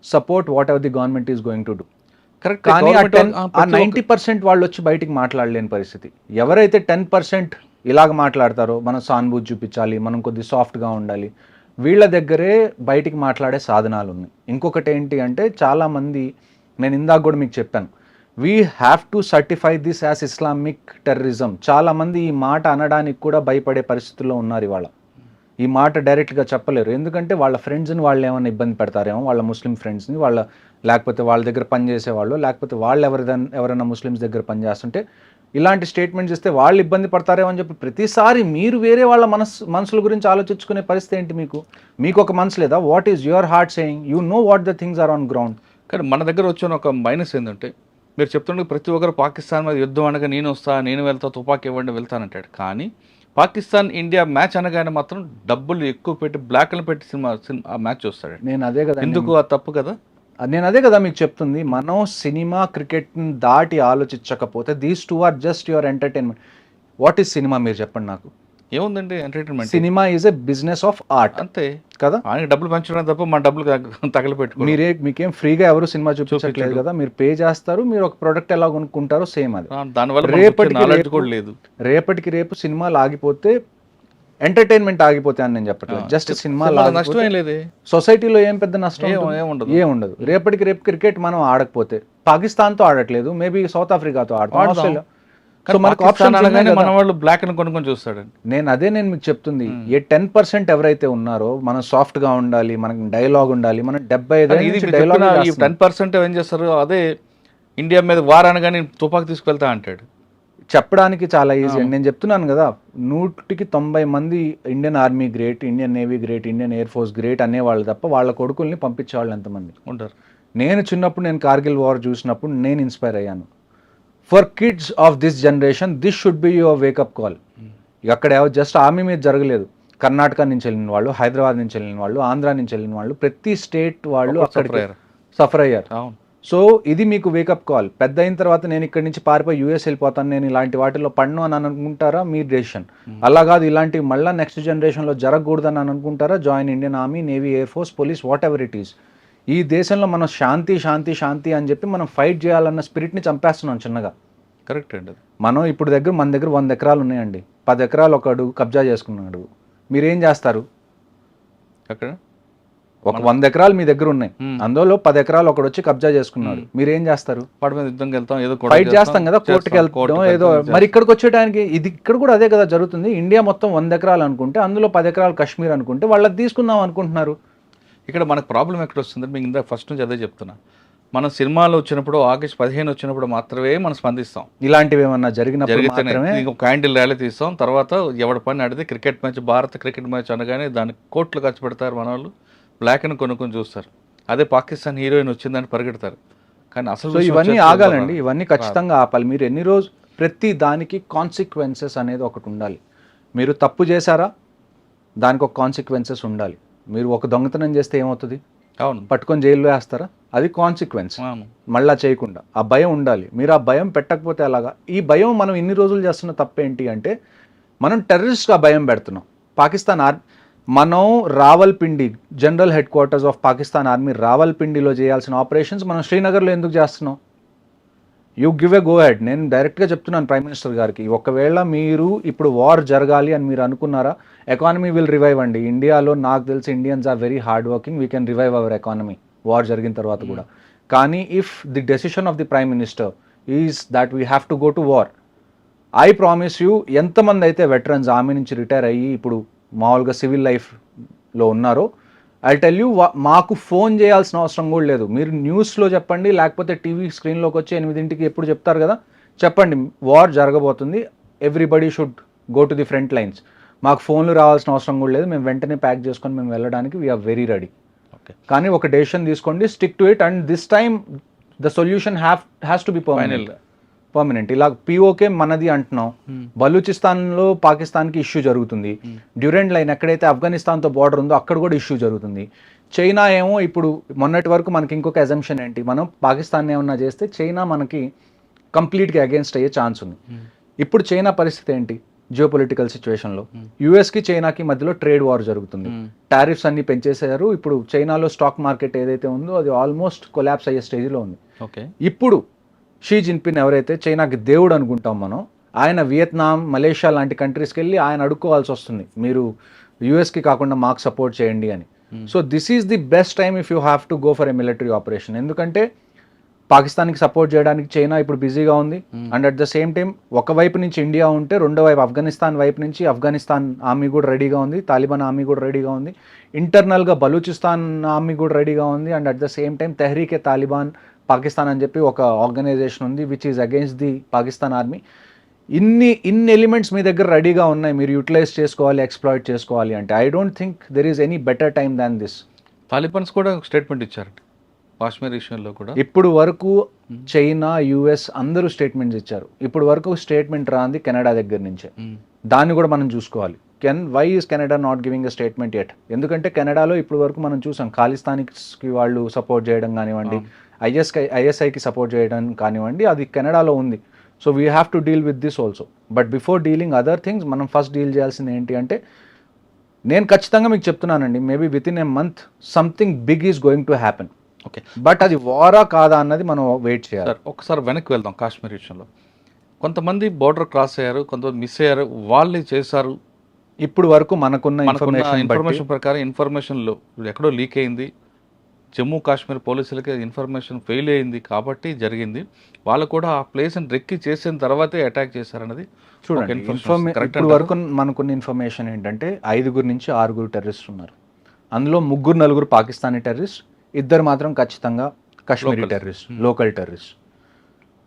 support what ever the government is going to do. Correct. కానీ ఆ 90% వాళ్ళు వచ్చి బయటికి మాట్లాడలేని పరిస్థితి. ఎవరైతే 10% ఇలాగ మాట్లాడతారో, మనం సానుభూతి చూపించాలి, మనం కొద్ది సాఫ్ట్గా ఉండాలి, వీళ్ళ దగ్గరే బయటికి మాట్లాడే సాధనాలు ఉన్నాయి. ఇంకొకటి ఏంటి అంటే, చాలామంది, నేను ఇందాక కూడా మీకు చెప్పాను, we have to certify this as Islamic terrorism. చాలామంది ఈ మాట అనడానికి కూడా భయపడే పరిస్థితుల్లో ఉన్నారు ఇవాళ. ఈ మాట డైరెక్ట్గా చెప్పలేరు, ఎందుకంటే వాళ్ళ ఫ్రెండ్స్ని వాళ్ళు ఏమైనా ఇబ్బంది పెడతారేమో, వాళ్ళ ముస్లిం ఫ్రెండ్స్ని, లేకపోతే వాళ్ళ దగ్గర పనిచేసేవాళ్ళు, లేకపోతే వాళ్ళు ఎవరైనా ముస్లిమ్స్ దగ్గర పనిచేస్తుంటే ఇలాంటి స్టేట్మెంట్స్ ఇస్తే వాళ్ళు ఇబ్బంది పడతారేమో అని చెప్పి ప్రతిసారి మీరు వేరే వాళ్ళ మనసుల గురించి ఆలోచించుకునే పరిస్థితి ఏంటి? మీకు ఒక మనసు లేదా? What is your heart saying? You know what the things are on ground. కానీ మన దగ్గర వచ్చిన ఒక మైనస్ ఏంటంటే, మీరు చెప్తుండే ప్రతి ఒక్కరు పాకిస్తాన్ మీద యుద్ధం అనగా నేను వస్తా, నేను వెళ్తా, తుపాకీ ఇవ్వండి వెళ్తానంటాడు. కానీ పాకిస్తాన్ ఇండియా మ్యాచ్ అనగానే మాత్రం డబ్బులు ఎక్కువ పెట్టి బ్లాక్లు పెట్టి సినిమా ఆ మ్యాచ్ చూస్తాడు. నేను అదే కదా, ఎందుకు ఆ తప్పు కదా, నేను అదే కదా మీకు చెప్తుంది. మనం సినిమా క్రికెట్ని దాటి ఆలోచించకపోతే these two are just your entertainment. What is cinema మీరు చెప్పండి నాకు. ఏముందండి entertainment? Cinema is a business of art, అంతే కదా. ఆయనకి డబ్బులు పంచడం తప్ప మన డబ్బులు తగలపెట్టుకో. మీకేం ఫ్రీగా ఎవరు సినిమా చూపించట్లేదు కదా, మీరు పే చేస్తారు, మీరు ఒక ప్రోడక్ట్ ఎలా కొనుక్కుంటారో సేమ్ అది. దానివల్ల రేపటికి రేపు సినిమాలు ఆగిపోతే, ఎంటర్టైన్మెంట్ ఆగిపోతే అని నేను చెప్పట్లేదు, జస్ట్ సినిమా నష్టం ఏం లేదు, సొసైటీలో ఏం పెద్ద నష్టం ఏముండదు. రేపటికి రేపు క్రికెట్ మనం ఆడకపోతే, పాకిస్తాన్తో ఆడట్లేదు, మేబీ సౌత్ ఆఫ్రికాతో ఆడతాం, ఆస్ట్రేలియా. సో మనకు ఆప్షన్ మన వాళ్ళు బ్లాక్ అని కొనుక్కొని చూస్తాడు. నేను మీకు చెప్తుంది, ఏ 10% ఎవరైతే ఉన్నారో, మనం సాఫ్ట్ గా ఉండాలి, మనకి డైలాగ్ ఉండాలి, మనం 75 డైలాగ్. 10% ఏం చేస్తారు, అదే ఇండియా మీద వార్ అనగానే తుపాకి తీసుకెళ్తా అంటాడు. చెప్పడానికి చాలా ఈజీ అండి. నేను చెప్తున్నాను కదా, 100కి 90 మంది Indian army great, Indian navy great, Indian air force great అనేవాళ్ళు తప్ప వాళ్ళ కొడుకుల్ని పంపించేవాళ్ళు ఎంతమంది ఉంటారు? నేను చిన్నప్పుడు కార్గిల్ వార్ చూసినప్పుడు నేను ఇన్స్పైర్ అయ్యాను. For kids of this generation this should be your wake up call. అక్కడ జస్ట్ ఆర్మీ మీద జరగలేదు, కర్ణాటక నుంచి వెళ్ళిన వాళ్ళు, హైదరాబాద్ నుంచి వెళ్ళిన వాళ్ళు, ఆంధ్ర నుంచి వెళ్ళిన వాళ్ళు, ప్రతి స్టేట్ వాళ్ళు అక్కడికి సఫర్ అయ్యారు. సో ఇది మీకు వేకప్ కాల్. పెద్ద అయిన తర్వాత నేను ఇక్కడి నుంచి పారిపోయి యూఎస్ వెళ్ళిపోతాను, నేను ఇలాంటి వాటిలో పడను అని అనుకుంటారా, మీ డెసిషన్. అలా కాదు, ఇలాంటివి మళ్ళీ నెక్స్ట్ జనరేషన్లో జరగకూడదని అనుకుంటారా, join Indian army, navy, air force, police, what ever it is. ఈ దేశంలో మనం శాంతి శాంతి శాంతి అని చెప్పి మనం ఫైట్ చేయాలన్న స్పిరిట్ని చంపేస్తున్నాం చిన్నగా. కరెక్ట్ అండి. మనం ఇప్పుడు మన దగ్గర 100 ఎకరాలు ఉన్నాయండి, 10 ఎకరాలు ఒకడు కబ్జా చేసుకున్నాడు, మీరేం చేస్తారు? అక్కడ ఒక 100 ఎకరాలు మీ దగ్గర ఉన్నాయి, అందులో 10 ఎకరాలు ఒకడు వచ్చి కబ్జా చేసుకున్నాడు, మీరేం చేస్తారు? వాడి మీద యుద్ధంకి వెళ్తాం, ఏదో ఫైట్ చేస్తాం కదా, కోర్టుకి వెళ్తాం ఏదో. మరి ఇక్కడికి వచ్చేటానికి ఇది ఇక్కడ కూడా అదే కదా జరుగుతుంది. ఇండియా మొత్తం 100 ఎకరాలు అనుకుంటే, అందులో 10 ఎకరాలు కాశ్మీర్ అనుకుంటే, వాళ్ళకి తీసుకుందాం అనుకుంటున్నారు. ఇక్కడ మనకు ప్రాబ్లం ఎక్కడ వస్తుంది, మీకు ఇందాక ఫస్ట్ నుంచి అదే చెప్తున్నా, మనం సినిమాలు వచ్చినప్పుడు ఆగస్ట్ 15 వచ్చినప్పుడు మాత్రమే మనం స్పందిస్తాం. ఇలాంటివి ఏమన్నా జరిగితే క్యాండిల్ ర్యాలీ తీస్తాం, తర్వాత ఎవరి పని అడిగితే క్రికెట్ మ్యాచ్, భారత క్రికెట్ మ్యాచ్ అనగానే దానికి కోట్లు ఖర్చు పెడతారు మన వాళ్ళు, బ్లాక్ అని కొనుక్కొని చూస్తారు. అదే పాకిస్తాన్ హీరోయిన్ వచ్చిందని పరిగెడతారు. కానీ అసలు ఇవన్నీ ఆగాలండి, ఇవన్నీ ఖచ్చితంగా ఆపాలి. మీరు ఎన్ని రోజు ప్రతి దానికి కాన్సిక్వెన్సెస్ అనేది ఒకటి ఉండాలి. మీరు తప్పు చేశారా, దానికి ఒక కాన్సిక్వెన్సెస్ ఉండాలి. మీరు ఒక దొంగతనం చేస్తే ఏమవుతుంది, అవును, పట్టుకొని జైల్లో వేస్తారా, అది కాన్సిక్వెన్స్. అవును. మళ్ళా చేయకుండా ఆ భయం ఉండాలి. మీరు ఆ భయం పెట్టకపోతే అలాగా. ఈ భయం మనం ఇన్ని రోజులు చేస్తున్న తప్పేంటి అంటే మనం టెర్రరిస్ట్గా భయం పెడుతున్నాం. పాకిస్తాన్ మనం Rawalpindi, general headquarters of Pakistan army రావల్పిండిలో చేయాల్సిన ఆపరేషన్స్ మనం శ్రీనగర్లో ఎందుకు చేస్తున్నాం? You give a go head. నేను డైరెక్ట్గా చెప్తున్నాను ప్రైమ్ మినిస్టర్ గారికి, ఒకవేళ మీరు ఇప్పుడు వార్ జరగాలి అని మీరు అనుకున్నారా, ఎకానమీ విల్ రివైవ్ అండి. ఇండియాలో నాకు తెలిసి Indians are very hard working, we can revive our economy war జరిగిన తర్వాత కూడా. కానీ if the decision of the prime minister is that we have to go to war, I promise you, ఎంతమంది అయితే వెటరన్స్ ఆర్మీ నుంచి retire అయ్యి ఇప్పుడు మామూలుగా సివిల్ లైఫ్లో ఉన్నారో, ఐ టెల్ యూ, మాకు ఫోన్ చేయాల్సిన అవసరం కూడా లేదు. మీరు న్యూస్లో చెప్పండి, లేకపోతే టీవీ స్క్రీన్లోకి వచ్చి 8 ఎప్పుడు చెప్తారు కదా, చెప్పండి వార్ జరగబోతుంది, everybody should go to the front lines. మాకు ఫోన్లు రావాల్సిన అవసరం కూడా లేదు, మేము వెంటనే ప్యాక్ చేసుకొని మేము వెళ్ళడానికి వీఆర్ వెరీ రెడీ. ఓకే, కానీ ఒక డెసిషన్ తీసుకోండి, stick to it, and this time the solution has to be permanent. ఇలా పిఓకే మనది అంటున్నాం, బలూచిస్తాన్లో పాకిస్తాన్కి ఇష్యూ జరుగుతుంది, డ్యూరెంట్ లైన్ ఎక్కడైతే ఆఫ్ఘనిస్తాన్తో బార్డర్ ఉందో అక్కడ కూడా ఇష్యూ జరుగుతుంది. చైనా ఏమో ఇప్పుడు మొన్నటి వరకు మనకి ఇంకొక అజంప్షన్ ఏంటి, మనం పాకిస్తాన్ ఏమన్నా చేస్తే చైనా మనకి కంప్లీట్గా అగేన్స్ట్ అయ్యే ఛాన్స్ ఉంది. ఇప్పుడు చైనా పరిస్థితి ఏంటి జియో పొలిటికల్ సిచ్యువేషన్లో? యూఎస్కి చైనాకి మధ్యలో ట్రేడ్ వార్ జరుగుతుంది, టారిఫ్స్ అన్ని పెంచేసారు. ఇప్పుడు చైనాలో స్టాక్ మార్కెట్ ఏదైతే ఉందో అది ఆల్మోస్ట్ కొలాప్స్ అయ్యే స్టేజ్లో ఉంది. ఓకే, ఇప్పుడు షీ జిన్పిన్ ఎవరైతే చైనాకి దేవుడు అనుకుంటాం మనం, ఆయన వియత్నాం, మలేషియా లాంటి కంట్రీస్కి వెళ్ళి ఆయన అడుక్కోవాల్సి వస్తుంది, మీరు యూఎస్కి కాకుండా మాకు సపోర్ట్ చేయండి అని. So this is the best time if you have to go for a military operation. ఎందుకంటే పాకిస్తాన్కి సపోర్ట్ చేయడానికి చైనా ఇప్పుడు బిజీగా ఉంది, and at the same time ఒకవైపు నుంచి ఇండియా ఉంటే రెండో వైపు ఆఫ్ఘనిస్తాన్ వైపు నుంచి ఆఫ్ఘనిస్తాన్ ఆర్మీ కూడా రెడీగా ఉంది, తాలిబాన్ ఆర్మీ కూడా రెడీగా ఉంది, ఇంటర్నల్గా బలూచిస్తాన్ ఆర్మీ కూడా రెడీగా ఉంది, and at the same time Tehreek-e Taliban Pakistan అని చెప్పి ఒక ఆర్గనైజేషన్ ఉంది which is against the Pakistan army. ఇన్ని ఎలిమెంట్స్ మీ దగ్గర రెడీగా ఉన్నాయి, మీరు యూటిలైజ్ చేసుకోవాలి, ఎక్స్ప్లాయిట్ చేసుకోవాలి అంటే I don't think there is any better time than this. Talibans కూడా స్టేట్మెంట్ ఇచ్చారంట కాశ్మీర్ విషయంలో కూడా. ఇప్పుడు వరకు చైనా, యుఎస్ అందరూ స్టేట్మెంట్స్ ఇచ్చారు. ఇప్పుడు వరకు స్టేట్మెంట్ రాంది కెనడా దగ్గర నుంచే. దాన్ని కూడా మనం చూసుకోవాలి. Why is Canada not giving a statement at? ఎందుకంటే కెనడాలో ఇప్పుడు వరకు మనం చూసాం ఖాళిస్తాన్కి వాళ్ళు సపోర్ట్ చేయడం కానివ్వండి, ఐఎస్ఐకి సపోర్ట్ చేయడం కానివ్వండి, అది కెనడాలో ఉంది. So we have to deal with this also. But before dealing other things మనం ఫస్ట్ డీల్ చేయాల్సింది ఏంటి అంటే, నేను ఖచ్చితంగా మీకు చెప్తున్నానండి, maybe with in a month something big is going to happen. Okay, but అది వారా కాదా అన్నది మనం వెయిట్ చేయాలి. సార్ ఒకసారి వెనక్కి వెళ్దాం. కాశ్మీర్ విషయంలో కొంతమంది బోర్డర్ క్రాస్ అయ్యారు, కొంతమంది మిస్ అయ్యారు, వాళ్ళే చేశారు. ఇప్పుడు వరకు మనకున్న ఇన్ఫర్మేషన్ ప్రకారం ఇన్ఫర్మేషన్లో ఎక్కడో లీక్ అయింది, జమ్మూ కాశ్మీర్ పోలీసులకి ఇన్ఫర్మేషన్ ఫెయిల్ అయింది కాబట్టి జరిగింది. వాళ్ళు కూడా ఆ ప్లేస్ని రెక్కి చేసిన తర్వాతే అటాక్ చేశారన్నది చూడండి. ఇప్పుడు వరకు మనకున్న ఇన్ఫర్మేషన్ ఏంటంటే 5 నుంచి 6 టెర్రరిస్ట్ ఉన్నారు. అందులో 3-4 పాకిస్తానీ టెర్రరిస్ట్, 2 మాత్రం ఖచ్చితంగా Kashmiri terrorist, local terrorist.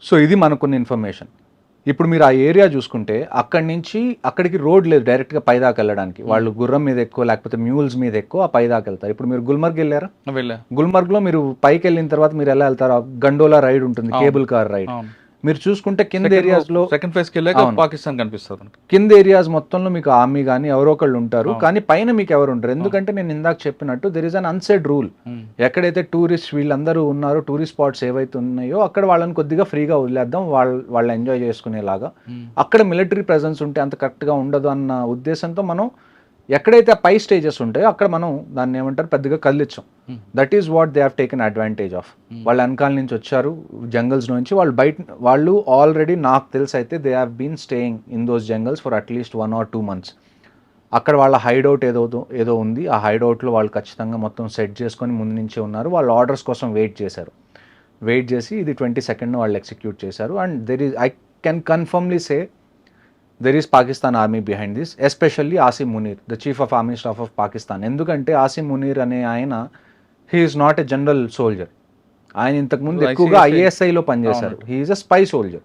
So ఇది మనకున్న ఇన్ఫర్మేషన్. ఇప్పుడు మీరు ఆ ఏరియా చూసుకుంటే అక్కడి నుంచి అక్కడికి రోడ్ లేదు డైరెక్ట్గా పైదాకా వెళ్ళడానికి. వాళ్ళు గుర్రం మీద ఎక్కువ లేకపోతే మ్యూల్స్ మీద ఎక్కువ ఆ పైదాకా వెళ్తారు. ఇప్పుడు మీరు గుల్మర్గ్ వెళ్ళారా? గుల్మర్గ్లో మీరు పైకి వెళ్ళిన తర్వాత మీరు ఎలా వెళ్తారు? గండోలా రైడ్ ఉంటుంది, కేబుల్ కార్ రైడ్. మీరు చూసుకుంటే కింద ఏరియాస్లో సెకండ్ ఫేజ్ కి వెళ్ళాక పాకిస్తాన్ కనిపిస్తుంది. కింద ఏరియాస్ మొత్తంలో మీకు ఆర్మీ కానీ ఎవరో ఒకళ్ళు ఉంటారు, కానీ పైన మీకు ఎవరు ఉంటారు. ఎందుకంటే నేను ఇందాక చెప్పినట్టు there is an unsaid rule. ఎక్కడైతే టూరిస్ట్ వీళ్ళందరూ ఉన్నారో, టూరిస్ట్ స్పాట్స్ ఏవైతే ఉన్నాయో అక్కడ వాళ్ళని కొద్దిగా ఫ్రీగా వదిలేద్దాం, వాళ్ళు ఎంజాయ్ చేసుకునేలాగా. అక్కడ మిలిటరీ ప్రెజెన్స్ ఉంటే అంత కరెక్ట్గా ఉండదు అన్న ఉద్దేశంతో మనం ఎక్కడైతే పై స్టేజెస్ ఉంటాయో అక్కడ మనం దాన్ని ఏమంటారు పెద్దగా కదిలించాం. That is what they have taken advantage of. వాళ్ళు వెనకాల నుంచి వచ్చారు, జంగల్స్ నుంచి వాళ్ళు ఆల్రెడీ నాకు తెలిసి అయితే they have been staying in those jungles for at least 1 or 2 months. అక్కడ వాళ్ళ హైడౌట్ ఏదో ఉంది. ఆ హైడౌట్లో వాళ్ళు ఖచ్చితంగా మొత్తం సెట్ చేసుకొని ముందు నుంచే ఉన్నారు. వాళ్ళు ఆర్డర్స్ కోసం వెయిట్ చేసి ఇది 22nd వాళ్ళు ఎగ్జిక్యూట్ చేశారు. And I can కన్ఫర్మ్లీ say there is Pakistan army behind this, especially Asim Munir, the chief of army staff of Pakistan. ఎందుకంటే Asim Munir అనే ఆయన, he is not a general soldier. ఆయన ఇంతకుముందు ఎక్కువగా ISIలో పనిచేశారు. he is a spy soldier.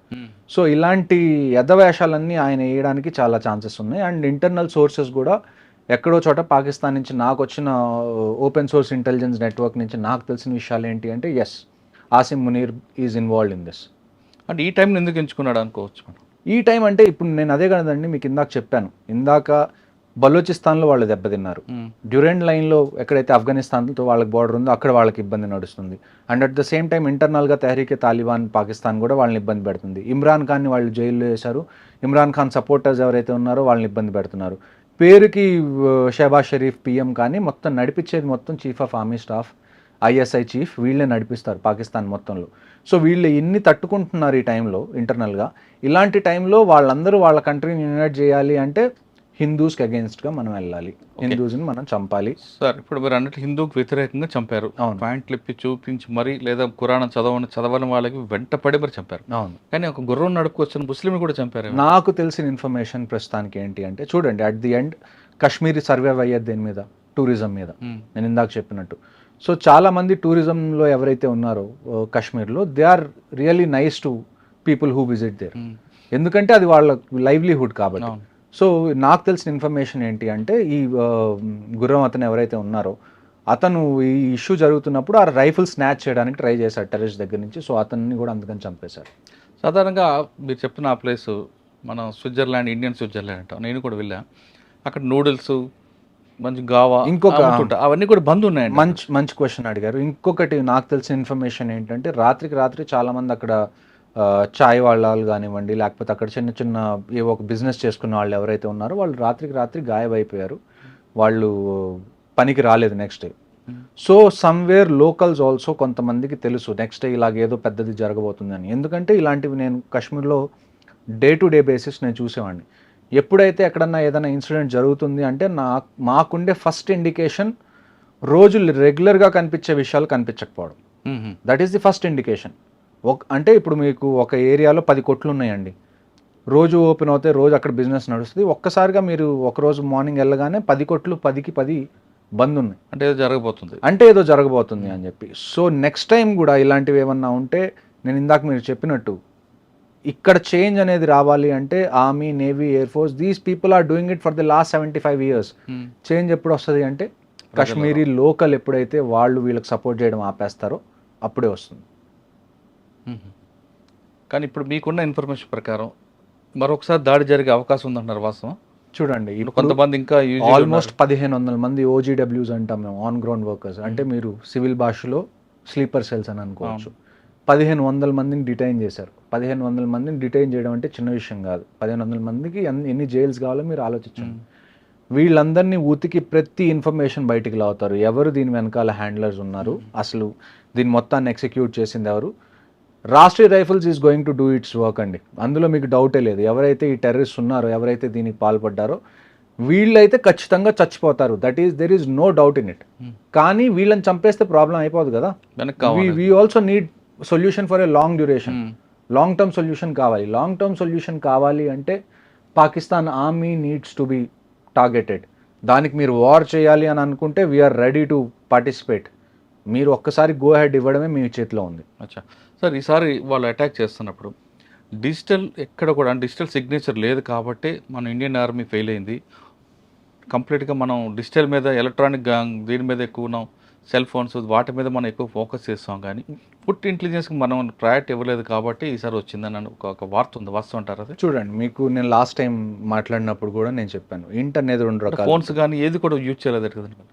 So ఇలాంటి యథవేషాలన్నీ ఆయన వేయడానికి చాలా ఛాన్సెస్ ఉన్నాయి. అండ్ ఇంటర్నల్ సోర్సెస్ కూడా ఎక్కడో చోట పాకిస్తాన్ నుంచి నాకు వచ్చిన ఓపెన్ సోర్స్ ఇంటెలిజెన్స్ నెట్వర్క్ నుంచి నాకు తెలిసిన విషయాలు ఏంటి అంటే, yes, Asim Munir is involved in this. అంటే ఈ టైంని ఎందుకు ఎంచుకున్నాడు అనుకోవచ్చు మనం? ఈ టైం అంటే ఇప్పుడు నేను అదే కదండి మీకు ఇందాక చెప్పాను, ఇందాక బలూచిస్తాన్లో వాళ్ళు దెబ్బతిన్నారు, డ్యూరెంట్ లైన్లో ఎక్కడైతే ఆఫ్ఘనిస్తాన్తో వాళ్ళకి బార్డర్ ఉందో అక్కడ వాళ్ళకి ఇబ్బంది నడుస్తుంది. And at the same time ఇంటర్నల్గా తెహ్రీకే తాలిబాన్ పాకిస్తాన్ కూడా వాళ్ళని ఇబ్బంది పెడుతుంది. ఇమ్రాన్ ఖాన్ని వాళ్ళు జైల్లో వేశారు, ఇమ్రాన్ ఖాన్ సపోర్టర్స్ ఎవరైతే ఉన్నారో వాళ్ళని ఇబ్బంది పెడుతున్నారు. పేరుకి షహబాజ్ షరీఫ్ పిఎం కానీ మొత్తం నడిపించేది మొత్తం chief of army staff, ISI chief, వీళ్ళే నడిపిస్తారు పాకిస్తాన్ మొత్తంలో. సో వీళ్ళు ఇన్ని తట్టుకుంటున్నారు ఈ టైంలో ఇంటర్నల్గా. ఇలాంటి టైంలో వాళ్ళందరూ వాళ్ళ కంట్రీని యునైట్ చేయాలి అంటే హిందూస్కి అగేన్స్ట్గా మనం వెళ్ళాలి, హిందూస్ని మనం చంపాలి. సార్ ఇప్పుడు మీరు అన్నట్టు హిందూకి వ్యతిరేకంగా చంపారు, పాయింట్లు ఇప్పి చూపించి మరి లేదా కురాణ చదవని వాళ్ళకి వెంటపడి మరి చంపారు. అవును, కానీ ఒక గుర్రం నడుపుకొచ్చిన ముస్లింలు కూడా చంపారు. నాకు తెలిసిన ఇన్ఫర్మేషన్ ప్రస్తుతానికి ఏంటి అంటే చూడండి, at the end Kashmiri survive అయ్యేది దేని మీద, టూరిజం మీద. నేను ఇందాక చెప్పినట్టు సో చాలామంది టూరిజంలో ఎవరైతే ఉన్నారో కాశ్మీర్లో they are really nice to people who visit there, ఎందుకంటే అది వాళ్ళ లైవ్లీహుడ్ కాబట్టి. సో నాకు తెలిసిన ఇన్ఫర్మేషన్ ఏంటి అంటే ఈ గుర్రం అతను ఎవరైతే ఉన్నారో అతను ఈ ఇష్యూ జరుగుతున్నప్పుడు ఆ రైఫిల్ స్నాచ్ చేయడానికి ట్రై చేశాడు టెర్రరిస్ట్ దగ్గర నుంచి. సో అతన్ని కూడా అందుకని చంపేశారు. సాధారణంగా మీరు చెప్పిన ఆ ప్లేస్ మనం స్విట్జర్లాండ్, ఇండియన్ స్విట్జర్లాండ్ అంటాం, నేను కూడా వెళ్ళా. అక్కడ నూడిల్స్, మంచి గావా, ఇంకొక అవన్నీ కూడా బంద్ ఉన్నాయండి. మంచి క్వశ్చన్ అడిగారు. ఇంకొకటి నాకు తెలిసిన ఇన్ఫర్మేషన్ ఏంటంటే రాత్రికి రాత్రి చాలామంది అక్కడ చాయ్ వాళ్ళు కానివ్వండి, లేకపోతే అక్కడ చిన్న చిన్న ఏవో ఒక బిజినెస్ చేసుకున్న వాళ్ళు ఎవరైతే ఉన్నారో వాళ్ళు రాత్రికి రాత్రి గాయమైపోయారు, వాళ్ళు పనికి రాలేదు next day. So somewhere locals also కొంతమందికి తెలుసు నెక్స్ట్ డే ఇలాగేదో పెద్దది జరగబోతుందని. ఎందుకంటే ఇలాంటివి నేను కాశ్మీర్లో డే టు డే బేసిస్ నేను చూసేవాడిని. ఎప్పుడైతే ఎక్కడన్నా ఏదైనా ఇన్సిడెంట్ జరుగుతుంది అంటే మాకుండే ఫస్ట్ ఇండికేషన్ రోజు రెగ్యులర్గా కనిపించే విషయాలు కనిపించకపోవడం. That is the first indication. అంటే ఇప్పుడు మీకు ఒక ఏరియాలో 10 కొట్లు ఉన్నాయండి, రోజు ఓపెన్ అవుతాయి, రోజు అక్కడ బిజినెస్ నడుస్తుంది. ఒక్కసారిగా మీరు ఒకరోజు మార్నింగ్ వెళ్ళగానే 10 కొట్లు 10కి 10 బంద్ ఉన్నాయి అంటే ఏదో జరగబోతుంది అని చెప్పి. సో నెక్స్ట్ టైం కూడా ఇలాంటివి ఏమన్నా ఉంటే నేను ఇందాక మీరు చెప్పినట్టు ఇక్కడ చేంజ్ అనేది రావాలి అంటే army, navy, air force, these people are doing it for the last 75 years. Change ఎప్పుడు వస్తుంది అంటే కాశ్మీరీ లోకల్ ఎప్పుడైతే వాళ్ళు వీళ్ళకి సపోర్ట్ చేయడం ఆపేస్తారో అప్పుడే వస్తుంది. కానీ ఇప్పుడు మీకున్న ఇన్ఫర్మేషన్ ప్రకారం మరొకసారి దాడి జరిగే అవకాశం ఉందంటున్నారు, వాస్తవం? చూడండి, కొంతమంది ఇంకా ఆల్మోస్ట్ 1500 మంది OGWs అంటాం మేము, ఆన్ గ్రౌండ్ వర్కర్స్. అంటే మీరు సివిల్ భాషలో స్లీపర్ సెల్స్ అని అనుకోవచ్చు. 1500 మందిని డిటైన్ చేశారు. 1500 మందిని డిటైన్ చేయడం అంటే చిన్న విషయం కాదు. 1500 మందికి ఎన్ని జైల్స్ కావాలో మీరు ఆలోచించండి. వీళ్ళందరినీ ఉతికి ప్రతి ఇన్ఫర్మేషన్ బయటికి లావుతారు. ఎవరు దీని వెనకాల హ్యాండ్లర్స్ ఉన్నారు, అసలు దీని మొత్తాన్ని ఎగ్జిక్యూట్ చేసింది ఎవరు. Rashtriya rifles is going to do it's work అండి, అందులో మీకు డౌటే లేదు. ఎవరైతే ఈ టెర్రరిస్ట్ ఉన్నారో, ఎవరైతే దీనికి పాల్పడ్డారో వీళ్ళైతే ఖచ్చితంగా చచ్చిపోతారు. There is no doubt in it. కానీ వీళ్ళని చంపేస్తే ప్రాబ్లం అయిపోదు కదా. We also need solution for a long duration. Long term solution కావాలి. లాంగ్ టర్మ్ సొల్యూషన్ కావాలి అంటే Pakistan army needs to be targeted. దానికి మీరు వార్ చేయాలి అని అనుకుంటే వీఆర్ రెడీ టు పార్టిసిపేట్. మీరు ఒక్కసారి గో హెడ్ ఇవ్వడమే మీ చేతిలో ఉంది. అచ్చా సార్, ఈసారి వాళ్ళు అటాక్ చేస్తున్నప్పుడు డిజిటల్ ఎక్కడ కూడా డిజిటల్ సిగ్నేచర్ లేదు కాబట్టి మన ఇండియన్ ఆర్మీ ఫెయిల్ అయింది. కంప్లీట్గా మనం డిజిటల్ మీద, ఎలక్ట్రానిక్ దీని మీద ఎక్కువ ఉన్నాం, సెల్ ఫోన్స్ వాటి మీద మనం ఎక్కువ ఫోకస్ చేస్తాం. కానీ ఫుడ్ ఇంటెలిజెన్స్కి మనం ప్రయారిటీ ఇవ్వలేదు కాబట్టి ఈసారి వచ్చిందని ఒక వార్త ఉంది, వాస్తవం అంటారు అది? చూడండి, మీకు నేను లాస్ట్ టైం మాట్లాడినప్పుడు కూడా నేను చెప్పాను, ఇంట్ అనేది 2 రకాలు. ఫోన్స్ కానీ ఏది కూడా యూజ్ చేయలేదు కదండి.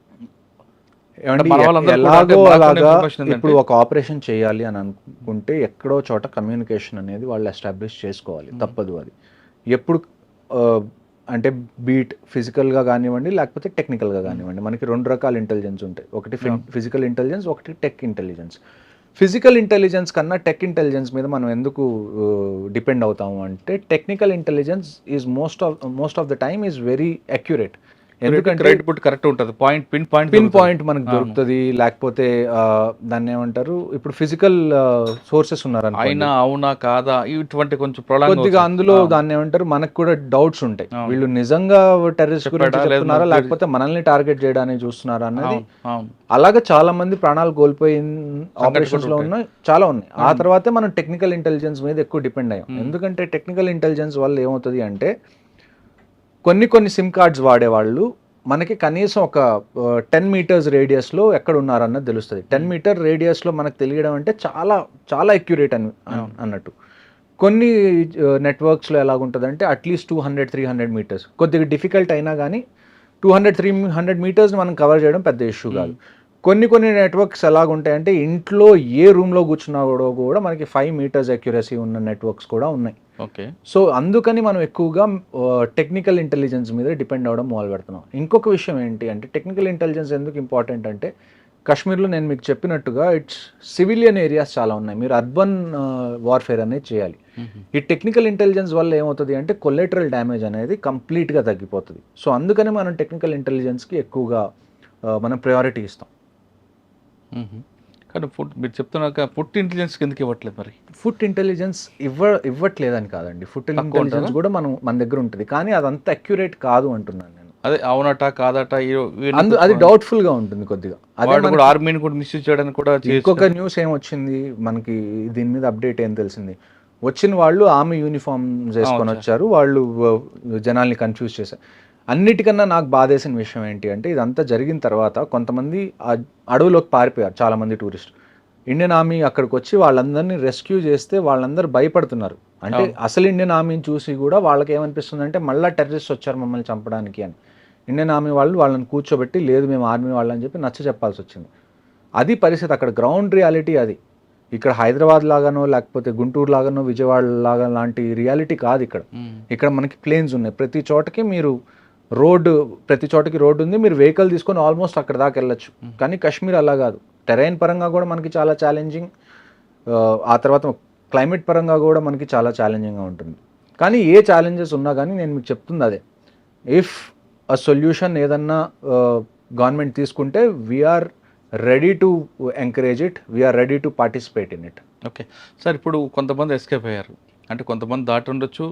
ఎలాగో అలాగా ఇప్పుడు ఒక ఆపరేషన్ చేయాలి అని అనుకుంటే ఎక్కడో చోట కమ్యూనికేషన్ అనేది వాళ్ళు ఎస్టాబ్లిష్ చేసుకోవాలి, తప్పదు అది. ఎప్పుడు అంటే బీట్ ఫిజికల్గా కానివ్వండి, లేకపోతే టెక్నికల్గా కానివ్వండి, మనకి 2 రకాల ఇంటెలిజెన్స్ ఉంటాయి. ఒకటి ఫిజికల్ ఇంటెలిజెన్స్, ఒకటి టెక్ ఇంటెలిజెన్స్. ఫిజికల్ ఇంటెలిజెన్స్ కన్నా టెక్ ఇంటెలిజెన్స్ మీద మనం ఎందుకు డిపెండ్ అవుతాము అంటే technical intelligence is most of the time is very accurate. ఎందుకంటే కరెక్ట్ ఉంటుంది, పిన్ పాయింట్ మనకు దొరుకుతుంది. లేకపోతే దాన్ని ఏమంటారు, ఇప్పుడు ఫిజికల్ సోర్సెస్ ఉన్నారు అవునా కాదా ఇటువంటి కొంచెం కొద్దిగా అందులో దాన్ని ఏమంటారు, మనకు కూడా డౌట్స్ ఉంటాయి. వీళ్ళు నిజంగా టెర్రరిస్ట్ గురించి చెప్తున్నారా లేకపోతే మనల్ని టార్గెట్ చేయడానికి చూస్తున్నారా అన్నది. అలాగే చాలా మంది ప్రాణాలు కోల్పోయిన ఆపరేషన్స్ లో ఉన్నాయి, చాలా ఉన్నాయి. ఆ తర్వాతే మనం టెక్నికల్ ఇంటెలిజెన్స్ మీద ఎక్కువ డిపెండ్ అయ్యాం. ఎందుకంటే టెక్నికల్ ఇంటెలిజెన్స్ వల్ల ఏమవుతుంది అంటే కొన్ని సిమ్ కార్డ్స్ వాడేవాళ్ళు మనకి కనీసం ఒక 10 meters రేడియస్లో ఎక్కడ ఉన్నారన్నది తెలుస్తుంది. 10 meter రేడియస్లో మనకు తెలియడం అంటే చాలా చాలా అక్యురేట్ అన్నట్టు. కొన్ని నెట్వర్క్స్లో ఎలాగుంటుందంటే అట్లీస్ట్ 200-300 మీటర్స్ కొద్దిగా డిఫికల్ట్ అయినా కానీ 200-300 మీటర్స్ని మనం కవర్ చేయడం పెద్ద ఇష్యూ కాదు. కొన్ని నెట్వర్క్స్ ఎలాగుంటాయంటే ఇంట్లో ఏ రూమ్లో కూర్చున్నా కూడా మనకి 5 మీటర్స్ అక్యురసీ ఉన్న నెట్వర్క్స్ కూడా ఉన్నాయి. ఓకే. సో అందుకని మనం ఎక్కువగా టెక్నికల్ ఇంటెలిజెన్స్ మీద డిపెండ్ అవ్వడం మొదలు పెడుతున్నాం. ఇంకొక విషయం ఏంటి అంటే టెక్నికల్ ఇంటెలిజెన్స్ ఎందుకు ఇంపార్టెంట్ అంటే కాశ్మీర్లో నేను మీకు చెప్పినట్టుగా ఇట్స్ సివిలియన్ ఏరియాస్ చాలా ఉన్నాయి. మీరు అర్బన్ వార్ఫేర్ అనేది చేయాలి. ఈ టెక్నికల్ ఇంటెలిజెన్స్ వల్ల ఏమవుతుంది అంటే కొలెటరల్ డ్యామేజ్ అనేది కంప్లీట్గా తగ్గిపోతుంది. సో అందుకని మనం టెక్నికల్ ఇంటెలిజెన్స్కి ఎక్కువగా మనం ప్రయారిటీ ఇస్తాం. కానీ మీరు చెప్తున్నాక ఫుడ్ ఇంటెలిజెన్స్ ఎందుకు ఇవ్వట్లేదు మరి? ఫుడ్ ఇంటెలిజెన్స్ ఇవ్వట్లేదని కాదండి, ఫుడ్ ఇంటెలిజెన్స్ కూడా మన దగ్గర ఉంటుంది, కానీ అదంత అక్యురేట్ కాదు అంటున్నాను నేను. అదే అవునట కాదట అది డౌట్ఫుల్ గా ఉంటుంది కొద్దిగా. అదే ఆర్మీని కూడా మిస్యూజ్ చేయడానికి కూడా. ఇంకొక న్యూస్ ఏమొచ్చింది మనకి దీని మీద అప్డేట్ ఏం తెలిసింది, వచ్చిన వాళ్ళు ఆర్మీ యూనిఫామ్ వేసుకొని వచ్చారు, వాళ్ళు జనాల్ని కన్ఫ్యూజ్ చేశారు. అన్నిటికన్నా నాకు బాధేసిన విషయం ఏంటి అంటే ఇదంతా జరిగిన తర్వాత కొంతమంది అడవులోకి పారిపోయారు చాలామంది టూరిస్ట్. ఇండియన్ ఆర్మీ అక్కడికి వచ్చి వాళ్ళందరినీ రెస్క్యూ చేస్తే వాళ్ళందరూ భయపడుతున్నారు. అంటే అసలు ఇండియన్ ఆర్మీని చూసి కూడా వాళ్ళకి ఏమనిపిస్తుంది అంటే మళ్ళీ టెర్రరిస్ట్ వచ్చారు మమ్మల్ని చంపడానికి అని. ఇండియన్ ఆర్మీ వాళ్ళని కూర్చోబెట్టి లేదు మేము ఆర్మీ వాళ్ళని చెప్పి నచ్చ చెప్పాల్సి వచ్చింది. అది పరిస్థితి, అక్కడ గ్రౌండ్ రియాలిటీ అది. ఇక్కడ హైదరాబాద్ లాగానో లేకపోతే గుంటూరు లాగానో విజయవాడ లాగా లాంటి రియాలిటీ కాదు ఇక్కడ. ఇక్కడ మనకి ప్లేన్స్ ఉన్నాయి, ప్రతి చోటకి మీరు ప్రతి చోటకి రోడ్డు ఉంది, మీరు వెహికల్ తీసుకొని ఆల్మోస్ట్ అక్కడ దాకా వెళ్ళొచ్చు. కానీ కాశ్మీర్ అలా కాదు, టెరైన్ పరంగా కూడా మనకి చాలా ఛాలెంజింగ్, ఆ తర్వాత క్లైమేట్ పరంగా కూడా మనకి చాలా ఛాలెంజింగ్గా ఉంటుంది. కానీ ఏ ఛాలెంజెస్ ఉన్నా కానీ నేను మీకు చెప్తుంది అదే, ఇఫ్ అ సొల్యూషన్ ఏదన్నా గవర్నమెంట్ తీసుకుంటే we're ready to encourage it, we're ready to participate in it. Okay sir, ఇప్పుడు కొంతమంది ఎస్కేప్ అయ్యారు అంటే కొంతమంది దాటి ఉండొచ్చు,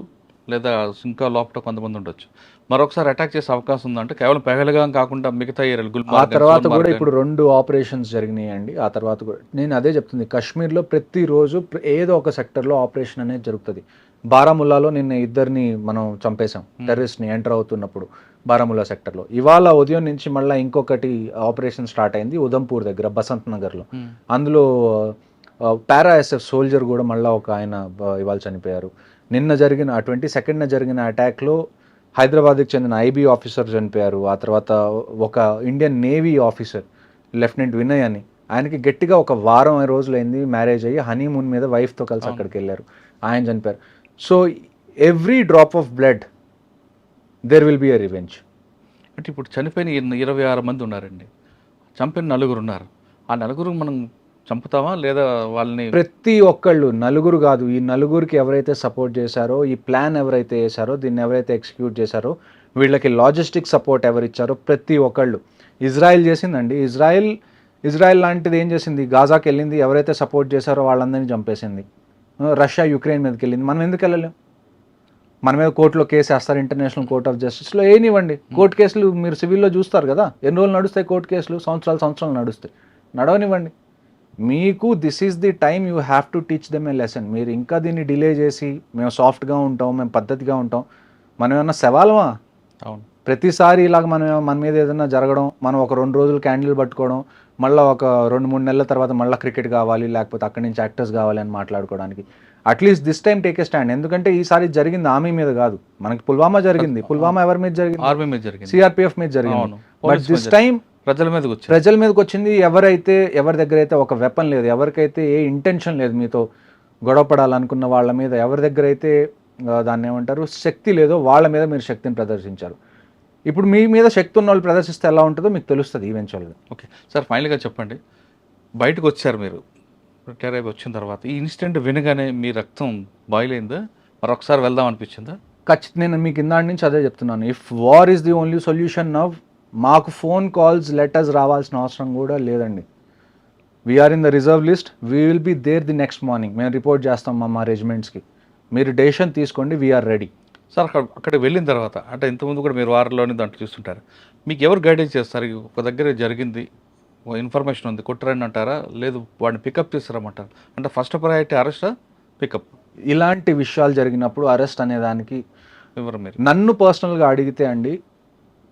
లేదా ఇంకా లోపల కొంతమంది ఉండొచ్చు. మరొకసారి అటాక్ చేసే అవకాశం ఉందంటే కేవలం పెహల్గా కాకుండా మిగతా ఏరియాలు ఆ తర్వాత కూడా ఇప్పుడు 2 ఆపరేషన్స్ జరిగినాయండి. ఆ తర్వాత కూడా నేను అదే చెప్తుంది, కాశ్మీర్లో ప్రతిరోజు ఏదో ఒక సెక్టర్లో ఆపరేషన్ అనేది జరుగుతుంది. బారాముల్లాలో నిన్న 2 మనం చంపేశాం టెర్రరిస్ట్ని ఎంటర్ అవుతున్నప్పుడు బారాముల్లా సెక్టర్లో. ఇవాళ ఉదయం నుంచి మళ్ళీ ఇంకొకటి ఆపరేషన్ స్టార్ట్ అయింది ఉదంపూర్ దగ్గర బసంత్ నగర్లో. అందులో పారా ఎస్ఎఫ్ సోల్జర్ కూడా మళ్ళీ ఒక ఆయన ఇవాళ చనిపోయారు. నిన్న జరిగిన 22న జరిగిన అటాక్లో హైదరాబాద్కి చెందిన ఐబీ ఆఫీసర్ చనిపోయారు. ఆ తర్వాత ఒక Indian navy officer lieutenant Vinay అని, ఆయనకి గట్టిగా ఒక వారం రోజులైంది మ్యారేజ్ అయ్యి హనీమూన్ మీద వైఫ్తో కలిసి అక్కడికి వెళ్ళారు, ఆయన చనిపోయారు. So every drop of blood there will be a revenge. అంటే ఇప్పుడు చనిపోయిన 26 మంది ఉన్నారండి, చంపిన 4 ఉన్నారు. ఆ 4 మనం చంపుతామా లేదా వాళ్ళని? ప్రతి ఒక్కళ్ళు, 4 కాదు, ఈ 4కి ఎవరైతే సపోర్ట్ చేశారో, ఈ ప్లాన్ ఎవరైతే వేశారో, దీన్ని ఎవరైతే ఎగ్జిక్యూట్ చేశారో, వీళ్ళకి లాజిస్టిక్ సపోర్ట్ ఎవరిచ్చారో ప్రతి ఒక్కళ్ళు. ఇజ్రాయెల్ చేసిందండి, ఇజ్రాయెల్ లాంటిది ఏం చేసింది, గాజాకి వెళ్ళింది, ఎవరైతే సపోర్ట్ చేశారో వాళ్ళందరినీ చంపేసింది. రష్యా యుక్రెయిన్ మీదకి వెళ్ళింది, మనం ఎందుకు వెళ్ళలేం? మన మీద కోర్టులో కేసు వేస్తారు, ఇంటర్నేషనల్ కోర్ట్ ఆఫ్ జస్టిస్లో ఏనివ్వండి. కోర్టు కేసులు మీరు సివిల్లో చూస్తారు కదా, ఎన్ని రోజులు నడుస్తాయి కోర్టు కేసులు? సంవత్సరాలు నడుస్తాయి, నడవనివ్వండి. మీకు this is the time you have to teach them A lesson. మీరు ఇంకా దీన్ని డిలే చేసి మేము సాఫ్ట్గా ఉంటాం, మేము పద్ధతిగా ఉంటాం, మనం ఏమన్నా సవాలమా? అవును, ప్రతిసారి ఇలాగ మన మీద ఏదైనా జరగడం, మనం ఒక 2 రోజులు క్యాండిల్ పట్టుకోవడం, మళ్ళీ ఒక 2-3 నెలల తర్వాత మళ్ళీ క్రికెట్ కావాలి, లేకపోతే అక్కడి నుంచి యాక్టర్స్ కావాలి అని మాట్లాడుకోవడానికి. At least this time take a stand. ఎందుకంటే ఈసారి జరిగింది ఆర్మీ మీద కాదు, మనకి పుల్వామా జరిగింది. పుల్వామా ఎవరి మీద జరిగింది? ఆర్మీ మీద జరిగింది, సిఆర్పిఎఫ్ మీద జరిగింది. బట్ దిస్ టైం ప్రజల మీదకి వచ్చింది. ఎవరి దగ్గర అయితే ఒక వెపన్ లేదు, ఎవరికైతే ఏ ఇంటెన్షన్ లేదు మీతో గొడవ పడాలనుకున్న వాళ్ళ మీద, ఎవరి దగ్గర అయితే దాన్ని ఏమంటారు శక్తి లేదో వాళ్ళ మీద మీరు శక్తిని ప్రదర్శించారు. ఇప్పుడు మీ మీద శక్తి ఉన్న వాళ్ళు ప్రదర్శిస్తే ఎలా ఉంటుందో మీకు తెలుస్తుంది ఈవెన్చువల్గా. ఓకే సార్, ఫైనల్గా చెప్పండి, బయటకు వచ్చారు మీరు, రిటైర్ అయిపోయి వచ్చిన తర్వాత ఈ ఇన్సిడెంట్ వినగానే మీ రక్తం బాయిల్ అయిందా? మరొకసారి వెళ్దాం అనిపించిందా? ఖచ్చితంగా నేను మీకు ఇందాటి నుంచి అదే చెప్తున్నాను, if war is the only solution now, మాకు ఫోన్ కాల్స్ లెటర్స్ రావాల్సిన అవసరం కూడా లేదండి. We're in the reserve list, we will be there the next morning. మేము రిపోర్ట్ చేస్తాం మా రెజిమెంట్స్కి, మీరు డెసిషన్ తీసుకోండి, వీఆర్ రెడీ. సార్ అక్కడికి వెళ్ళిన తర్వాత అంటే ఇంతకుముందు కూడా మీరు వారంలోనే దాంట్లో చూస్తుంటారు, మీకు ఎవరు గైడెన్స్ చేస్తారు? ఒక దగ్గర జరిగింది, ఇన్ఫర్మేషన్ ఉంది, కొట్టరని అంటారా, లేదు వాడిని పికప్ చేస్తారమంటారు? అంటే ఫస్ట్ ప్రయారిటీ అరెస్టా పికప్? ఇలాంటి విషయాలు జరిగినప్పుడు అరెస్ట్ అనేదానికి ఎవరు మీరు నన్ను పర్సనల్గా అడిగితే అండి,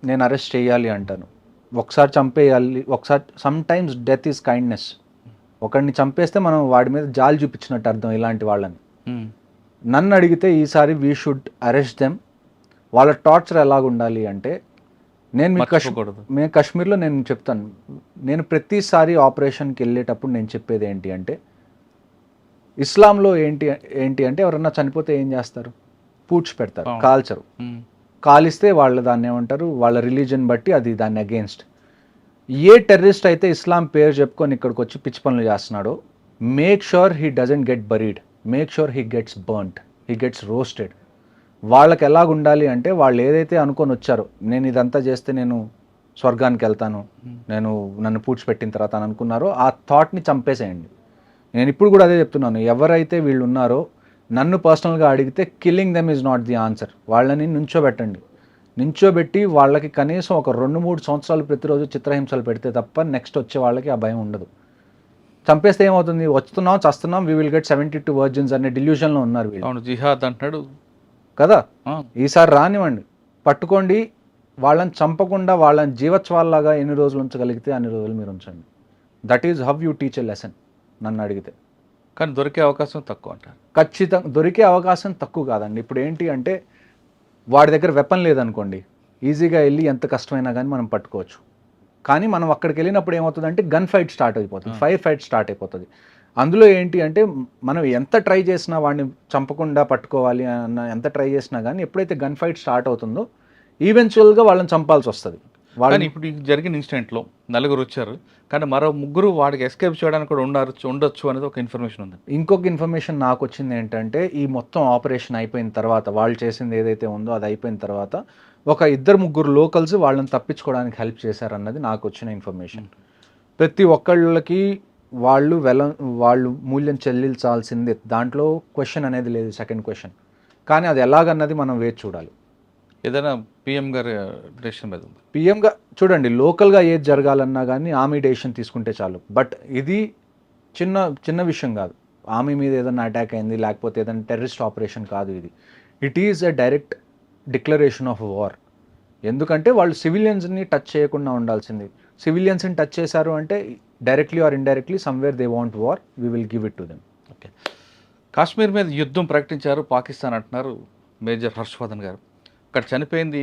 నేను అరెస్ట్ చేయాలి అంటాను. ఒకసారి చంపేయాలి, ఒకసారి some times death is kindness. ఒకడిని చంపేస్తే మనం వాడి మీద జాలి చూపించినట్టు అర్థం ఇలాంటి వాళ్ళని. నన్ను అడిగితే ఈసారి వీ షుడ్ అరెస్ట్ దెమ్. వాళ్ళ టార్చర్ ఎలాగ ఉండాలి అంటే, నేను మర్చిపోకూడదు. కాశ్మీర్లో నేను చెప్తాను, నేను ప్రతిసారి ఆపరేషన్కి వెళ్ళేటప్పుడు నేను చెప్పేది ఏంటి అంటే, ఇస్లాంలో ఏంటి అంటే ఎవరన్నా చనిపోతే ఏం చేస్తారు, పూడ్చి పెడతారు, కాల్చరు. కాలిస్తే వాళ్ళు దాన్ని ఏమంటారు, వాళ్ళ రిలీజన్ బట్టి అది దాన్ని అగేన్స్ట్. ఏ టెర్రరిస్ట్ అయితే ఇస్లాం పేరు చెప్పుకొని ఇక్కడికి వచ్చి పిచ్చి పనులు చేస్తున్నాడో, make sure he doesn't get buried, make sure he gets burnt, he gets roasted. వాళ్ళకి ఎలాగ ఉండాలి అంటే, వాళ్ళు ఏదైతే అనుకొని వచ్చారో, నేను ఇదంతా చేస్తే నేను స్వర్గానికి వెళ్తాను, నన్ను పూడ్చిపెట్టిన తర్వాత అని అనుకున్నారో, ఆ థాట్ని చంపేసేయండి. నేను ఇప్పుడు కూడా అదే చెప్తున్నాను, ఎవరైతే వీళ్ళు ఉన్నారో నన్ను పర్సనల్గా అడిగితే killing them is not the answer. వాళ్ళని నించోబెట్టి వాళ్ళకి కనీసం ఒక 2-3 సంవత్సరాలు ప్రతిరోజు చిత్రహింసలు పెడితే తప్ప నెక్స్ట్ వచ్చే వాళ్ళకి ఆ భయం ఉండదు. చంపేస్తే ఏమవుతుంది, వస్తున్నాం చస్తున్నాం, వీ విల్ గెట్ 72 వర్జిన్స్ అనే డిల్యూషన్లో ఉన్నారు వీళ్ళు. అవును, జిహాద్ అంటున్నాడు కదా. ఈసారి రానివ్వండి, పట్టుకోండి, వాళ్ళని చంపకుండా వాళ్ళని జీవత్వాల్లాగా ఎన్ని రోజులు ఉంచగలిగితే అన్ని రోజులు మీరు ఉంచండి. That is how you teach a lesson నన్ను అడిగితే. కానీ దొరికే అవకాశం తక్కువ అంటారు. ఖచ్చితంగా దొరికే అవకాశం తక్కువ కాదండి. ఇప్పుడు ఏంటి అంటే, వాడి దగ్గర వెపన్ లేదనుకోండి, ఈజీగా వెళ్ళి ఎంత కష్టమైనా కానీ మనం పట్టుకోవచ్చు. కానీ మనం అక్కడికి వెళ్ళినప్పుడు ఏమవుతుందంటే గన్ ఫైట్ స్టార్ట్ అయిపోతుంది, ఫైర్ ఫైట్ స్టార్ట్ అయిపోతుంది. అందులో ఏంటి అంటే, మనం ఎంత ట్రై చేసినా వాడిని చంపకుండా పట్టుకోవాలి అన్న ఎంత ట్రై చేసినా కానీ ఎప్పుడైతే గన్ ఫైట్ స్టార్ట్ అవుతుందో ఈవెన్చువల్గా వాళ్ళని చంపాల్సి వస్తుంది. కానీ ఇప్పుడు ఈ జరిగిన ఇన్సిడెంట్లో 4 వచ్చారు, కానీ మరో 3 వాడికి ఎస్కేప్ చేయడానికి కూడా ఉండొచ్చు అనేది ఒక ఇన్ఫర్మేషన్ ఉంది. ఇంకొక ఇన్ఫర్మేషన్ నాకు వచ్చింది ఏంటంటే, ఈ మొత్తం ఆపరేషన్ అయిపోయిన తర్వాత, వాళ్ళు చేసింది ఏదైతే ఉందో అది అయిపోయిన తర్వాత ఒక 2-3 లోకల్స్ వాళ్ళని తప్పించుకోవడానికి హెల్ప్ చేశారన్నది నాకు వచ్చిన ఇన్ఫర్మేషన్. ప్రతి ఒక్కళ్ళకి వాళ్ళు మూల్యం చెల్లించాల్సిందే, దాంట్లో క్వశ్చన్ అనేది లేదు, సెకండ్ క్వశ్చన్. కానీ అది ఎలాగన్నది మనం వేచి చూడాలి. ఏదైనా పిఎం గారి డెసిషన్ మీద ఉంది. పిఎంగా చూడండి, లోకల్గా ఏది జరగాలన్నా కానీ ఆర్మీ డెసిషన్ తీసుకుంటే చాలు. బట్ ఇది చిన్న విషయం కాదు. ఆర్మీ మీద ఏదైనా అటాక్ అయింది, లేకపోతే ఏదైనా టెర్రరిస్ట్ ఆపరేషన్ కాదు ఇది. It is a direct declaration of war. ఎందుకంటే వాళ్ళు సివిలియన్స్ని టచ్ చేయకుండా ఉండాల్సింది. సివిలియన్స్ని టచ్ చేశారు అంటే directly or indirectly somewhere they want war, we will give it to them. Okay, Kashmir మీద యుద్ధం ప్రకటించారు పాకిస్తాన్ అంటున్నారు మేజర్ హర్షవర్ధన్ గారు. అక్కడ చనిపోయింది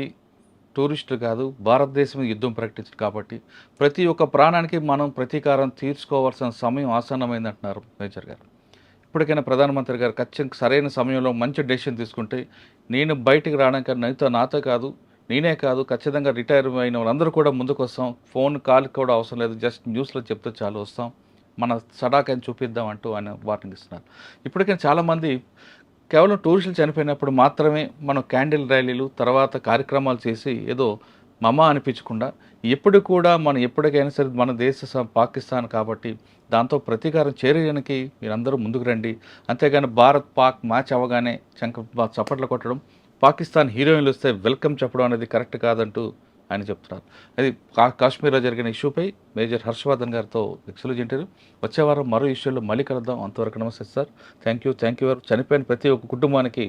టూరిస్టులు కాదు, భారతదేశం మీద యుద్ధం ప్రకటించారు. కాబట్టి ప్రతి ఒక్క ప్రాణానికి మనం ప్రతీకారం తీర్చుకోవాల్సిన సమయం ఆసన్నమైంది అంటున్నారు మేజర్ గారు. ఇప్పటికైనా ప్రధానమంత్రి గారు ఖచ్చితంగా సరైన సమయంలో మంచి డెసిషన్ తీసుకుంటే, నేను బయటికి రావడానికి నాతో కాదు, నేనే కాదు, ఖచ్చితంగా రిటైర్ అయిన వాళ్ళందరూ కూడా ముందుకు వస్తాం. ఫోన్ కాల్ కూడా అవసరం లేదు, జస్ట్ న్యూస్లో చెప్తే చాలు, వస్తాం, మన సడాకని చూపిద్దాం అంటూ ఆయన వార్నింగ్ ఇస్తున్నారు. ఇప్పటికైనా చాలామంది కేవలం టూరిస్టులు చనిపోయినప్పుడు మాత్రమే మనం క్యాండిల్ ర్యాలీలు తర్వాత కార్యక్రమాలు చేసి ఏదో మమ అనిపించకుండా, ఎప్పుడు కూడా మనం ఎప్పటికైనా సరే మన దేశ పాకిస్తాన్ కాబట్టి దాంతో ప్రతీకారం చేరేయడానికి మీరందరూ ముందుకు రండి. అంతేగాని భారత్ పాక్ మ్యాచ్ అవ్వగానే చప్పట్లు కొట్టడం, పాకిస్తాన్ హీరోయిన్లు వస్తే వెల్కమ్ చెప్పడం అనేది కరెక్ట్ కాదంటూ ఆయన చెప్తున్నారు. అది కాశ్మీర్లో జరిగిన ఇష్యూపై మేజర్ హర్షవర్ధన్ గారితో ఎక్స్క్లూజివ్ ఇంటర్వ్యూ. వచ్చే వారం మరో ఇష్యూలో మళ్ళీ కలుద్దాం. అంతవరకు నమస్తే సార్. Thank you. చనిపోయిన ప్రతి ఒక్క కుటుంబానికి